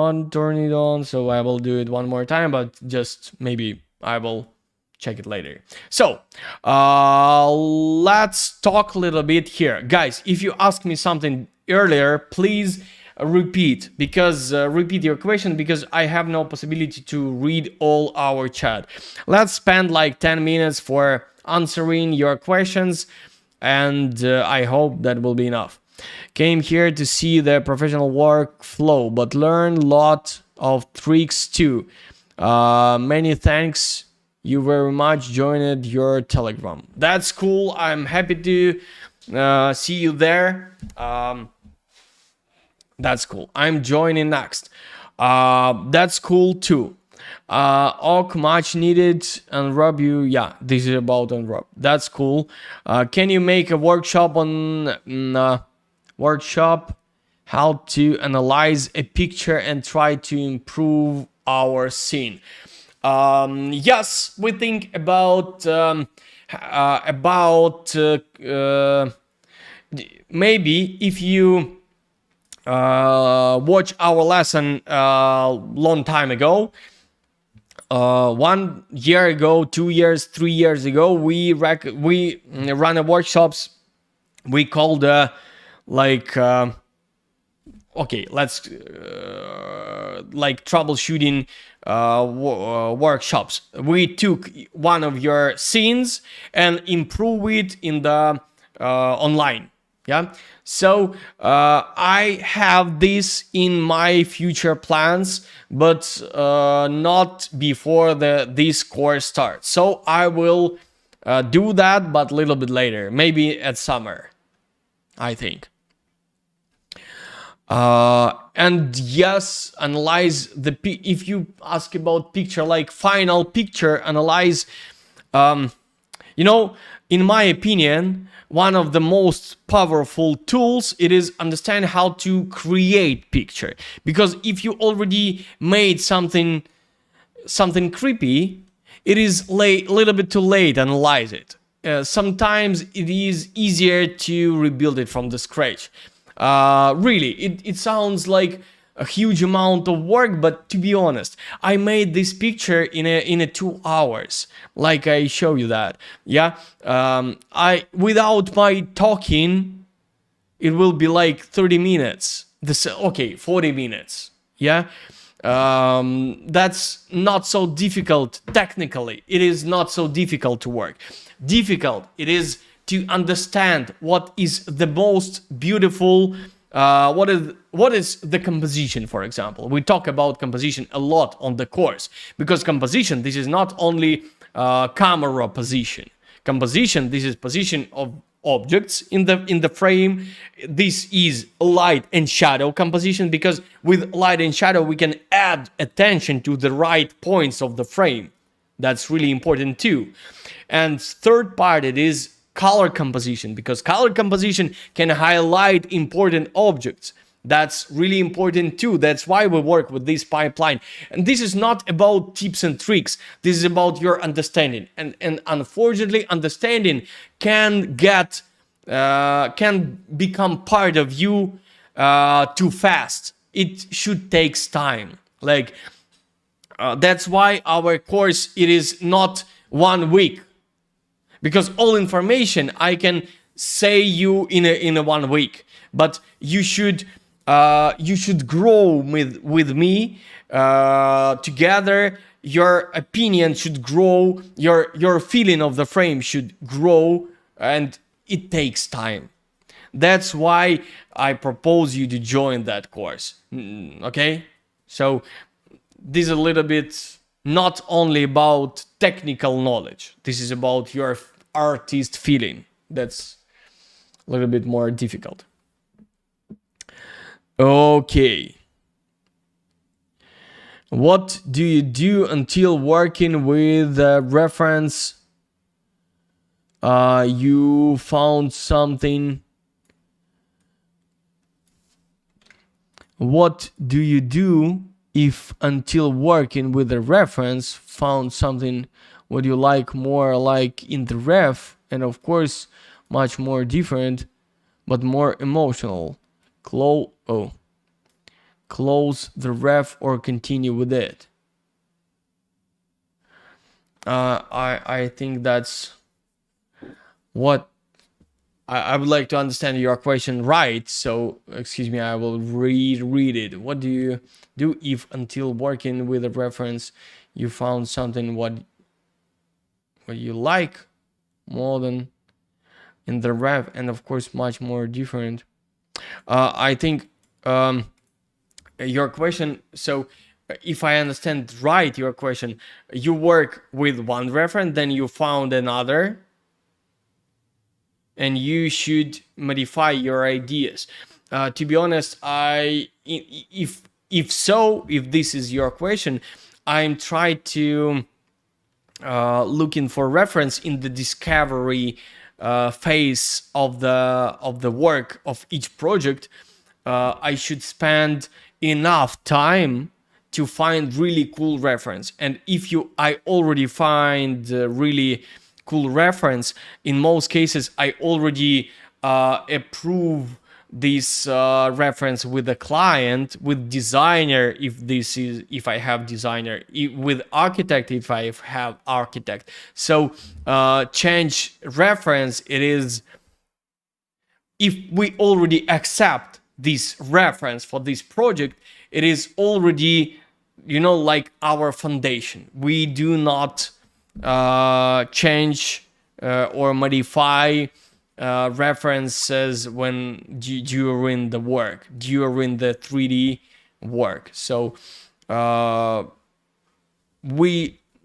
it on, so I will do it one more time, but just maybe I will check it later. So let's talk a little bit here, guys. If you asked me something earlier, please repeat your question, because I have no possibility to read all our chat. Let's spend like 10 minutes for answering your questions, and I hope that will be enough. Came here to see the professional workflow, but learn a lot of tricks too. Many thanks. You very much joined your Telegram. That's cool. I'm happy to see you there. That's cool. I'm joining next. That's cool too. Oak much needed unwrap you. Yeah, this is about unwrap. That's cool. Can you make a workshop on how to analyze a picture and try to improve our scene? Yes, we think about maybe if you watch our lesson long time ago, 1 year ago, 2 years, 3 years ago, we run a workshops we called let's like troubleshooting workshops. We took one of your scenes and improve it in the online. Yeah. So I have this in my future plans, but not before this course starts. So I will do that, but a little bit later, maybe at summer, I think. And yes, analyze if you ask about picture, like final picture, analyze. You know, in my opinion, one of the most powerful tools, it is understand how to create picture. Because if you already made something creepy, it is little bit too late to analyze it. Sometimes it is easier to rebuild it from the scratch. Really, it sounds like a huge amount of work, but to be honest, I made this picture in a 2 hours, like I show you that. Yeah, I without my talking, it will be like 30 minutes. Okay, 40 minutes. Yeah. That's not so difficult technically. It is not so difficult to work. Difficult it is to understand what is the most beautiful, what is the composition, for example. We talk about composition a lot on the course, because composition, this is not only camera position. Composition, this is position of objects in the frame. This is light and shadow composition, because with light and shadow we can add attention to the right points of the frame. That's really important too. And third part, it is color composition, because color composition can highlight important objects. That's really important too. That's why we work with this pipeline. And this is not about tips and tricks. This is about your understanding. And unfortunately, understanding can become part of you too fast. It should take time. Like that's why our course, it is not 1 week, because all information I can say you in a 1 week, but you should grow with me together. Your opinion should grow, your feeling of the frame should grow, and it takes time. That's why I propose you to join that course. Okay, so this is a little bit not only about technical knowledge. This is about your artist feeling. That's a little bit more difficult. Okay. What do you do until working with a reference? You found something. What do you do if until working with a reference found something what you like more like in the ref, and of course much more different but more emotional? Close the ref or continue with it? I think that's what I would like to understand your question right. So excuse me, I will read it. What do you do if until working with a reference you found something what you like more than in the ref, and of course much more different? I think your question, so if I understand right your question, you work with one reference, then you found another, and you should modify your ideas. To be honest, if this is your question, I'm trying to looking for reference in the discovery phase of the work of each project. I should spend enough time to find really cool reference. And if I already find really cool reference, in most cases I already approve this reference with the client, with designer if I have designer, with architect if I have architect. So change reference, it is if we already accept this reference for this project, it is already, like our foundation. We do not change or modify references during the work, during the 3D work. So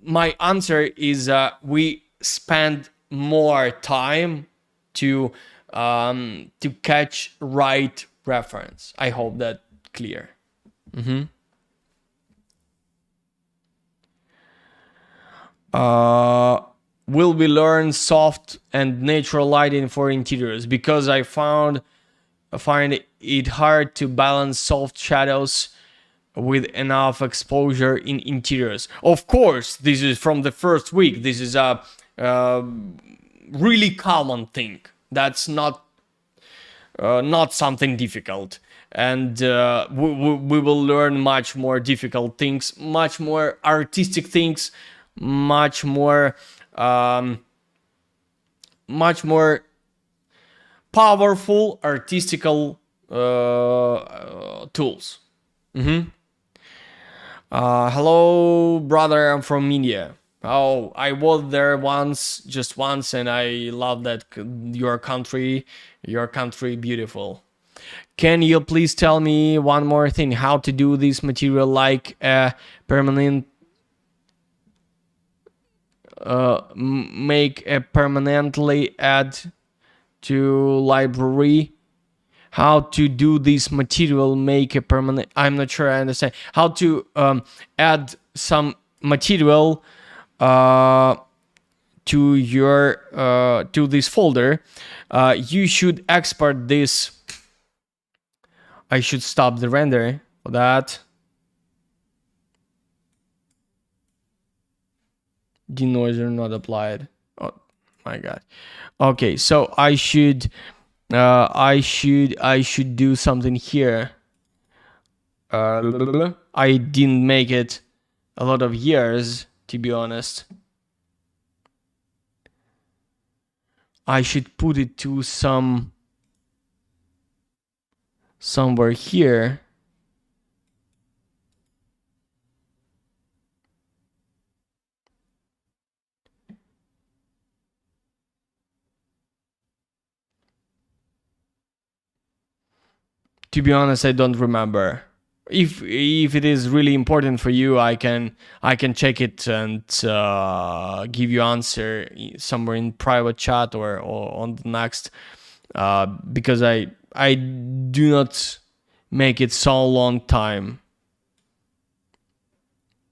my answer is we spend more time to catch right reference. I hope that clear. will we learn soft and natural lighting for interiors? Because I find it hard to balance soft shadows with enough exposure in interiors. Of course, this is from the first week. This is a really common thing. That's not something difficult. And we will learn much more difficult things, much more artistic things, much more powerful artistical tools. Hello, brother, I'm from India. Oh, I was there just once, and I love that your country beautiful. Can you please tell me one more thing? How to do this material like a permanent, make a permanently add to library? How to do this material make a permanent? I'm not sure I understand. How to add some material to your to this folder? You should export this. I should stop the render for that. Denoiser not applied. Oh my god. Okay, so I should do something here. I didn't make it a lot of years, to be honest. I should put it to somewhere here. To be honest, I don't remember. If it is really important for you, I can check it and give you answer somewhere in private chat or on the next, because I do not make it so long time.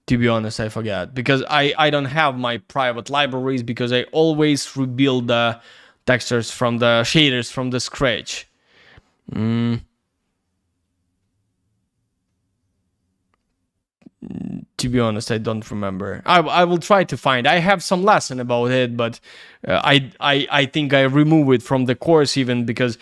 To be honest, I forget, because I don't have my private libraries, because I always rebuild the textures from the shaders from the scratch. To be honest, I don't remember. I will try to find. I have some lesson about it, but I think I remove it from the course, even because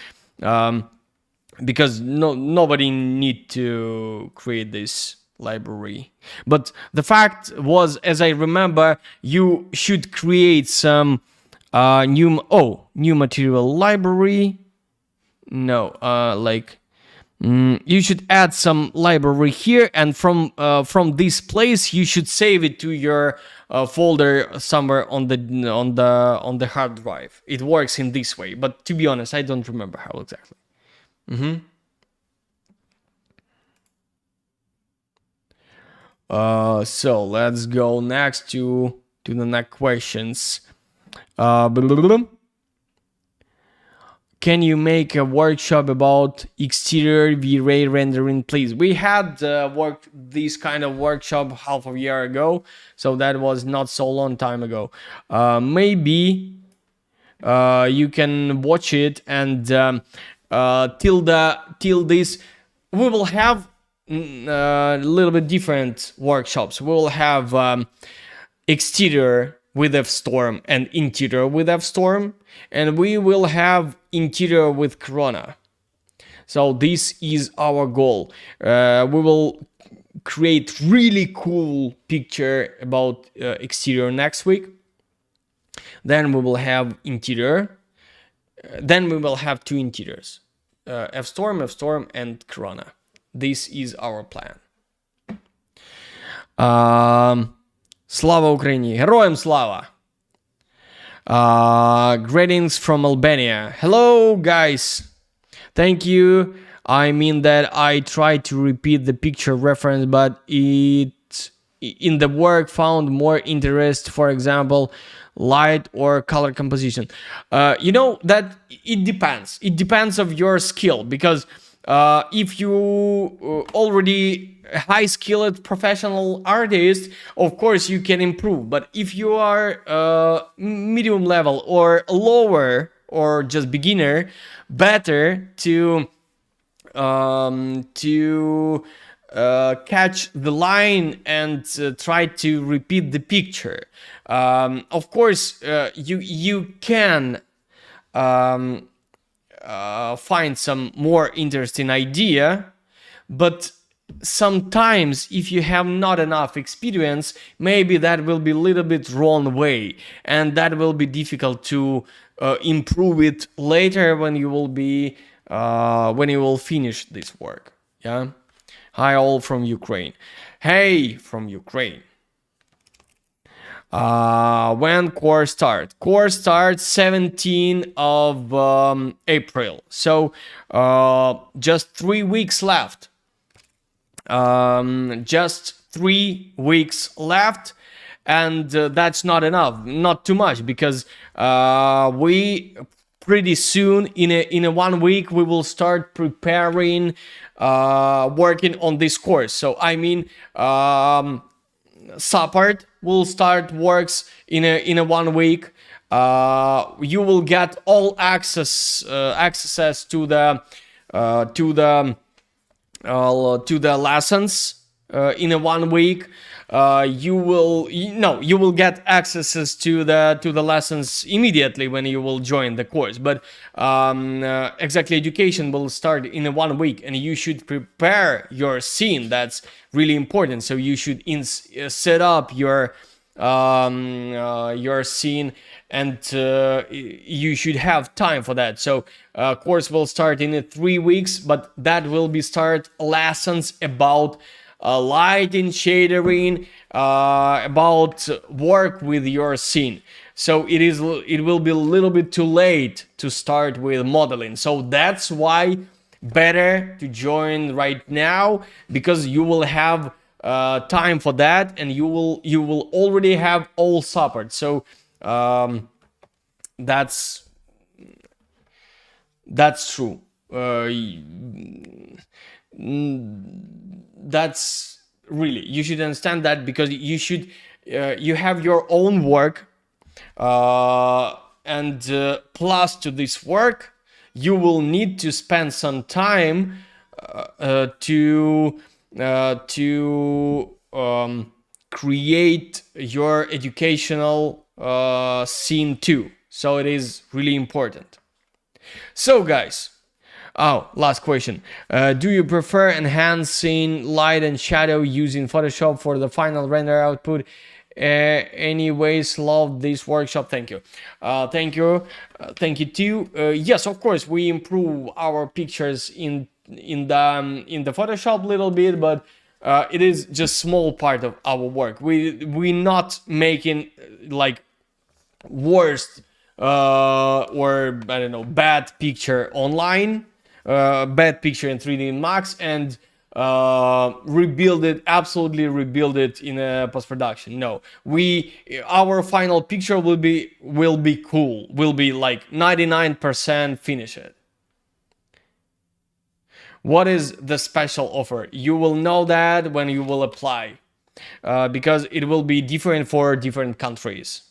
nobody need to create this library. But the fact was, as I remember, you should create some new material library. No, you should add some library here, and from this place you should save it to your folder somewhere on the hard drive. It works in this way, but to be honest, I don't remember how exactly. So let's go next to the next questions. Can you make a workshop about exterior V-Ray rendering, please? We had this kind of workshop half a year ago, so that was not so long time ago. Maybe you can watch it, and till this, we will have a little bit different workshops. We will have exterior with F-Storm and interior with F-Storm, and we will have interior with Corona. So this is our goal. We will create really cool picture about exterior next week. Then we will have interior. Then we will have two interiors, F-Storm, and Corona. This is our plan. Slava Ukraini! Героям слава! Greetings from Albania. Hello, guys. Thank you. I mean that I tried to repeat the picture reference, but it in the work found more interest, for example, light or color composition. You know that it depends. It depends of your skill, because If you already high skilled professional artist, of course you can improve. But if you are medium level or lower or just beginner, better to catch the line and try to repeat the picture. Of course, you can find some more interesting idea, but sometimes if you have not enough experience, maybe that will be a little bit wrong way, and that will be difficult to improve it later when you will be when you will finish this work. Yeah. Hi all from Ukraine. Hey from Ukraine. When course start? Course starts 17th of April. So just 3 weeks left. Just 3 weeks left, and that's not enough, not too much, because we pretty soon in a 1 week we will start preparing working on this course. So I mean support will start works in a 1 week. You will get all accesses to the lessons in a 1 week. You will get accesses to the lessons immediately when you will join the course. But exactly, education will start in a 1 week, and you should prepare your scene. That's really important. So you should set up your scene, and you should have time for that. So course will start in 3 weeks, but that will be start lessons about lighting, shadering, about work with your scene. So it will be a little bit too late to start with modeling. So that's why better to join right now, because you will have time for that, and you will already have all support. So that's true. That's really, you should understand that, because you have your own work, and plus to this work you will need to spend some time to create your educational scene too. So it is really important. So guys, last question. Do you prefer enhancing light and shadow using Photoshop for the final render output? Anyways, love this workshop. Thank you. Thank you too. Yes, of course, we improve our pictures in the Photoshop a little bit, but it is just small part of our work. We not making like worst or I don't know, bad picture online, bad picture in 3D Max, and absolutely rebuild it in a post-production. No, our final picture will be cool, will be like 99% finished. What is the special offer? You will know that when you will apply, because it will be different for different countries.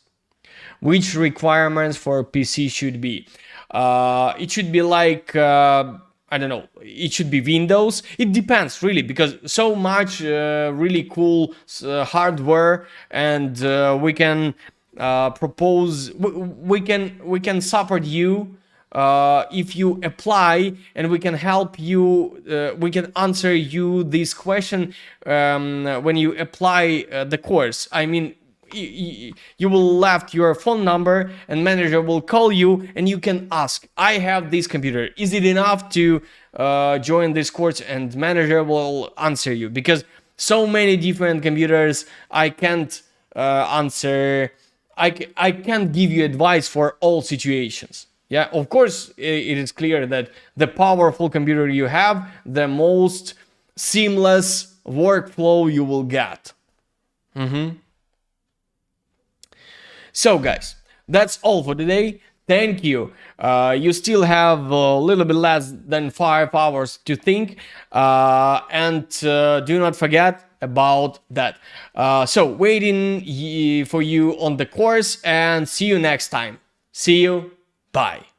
Which requirements for PC should be? It should be like I don't know, it should be Windows. It depends really, because so much really cool hardware, and we can propose, we can support you if you apply, and we can help you, we can answer you this question when you apply the course. I mean, you will left your phone number, and manager will call you, and you can ask, I have this computer, is it enough to join this course? And manager will answer you, because so many different computers, I can't answer, I can't give you advice for all situations. Yeah, of course, it is clear that the powerful computer you have, the most seamless workflow you will get. So guys, that's all for today. Thank you. You still have a little bit less than 5 hours to think, and do not forget about that. So waiting for you on the course, and see you next time. See you. Bye.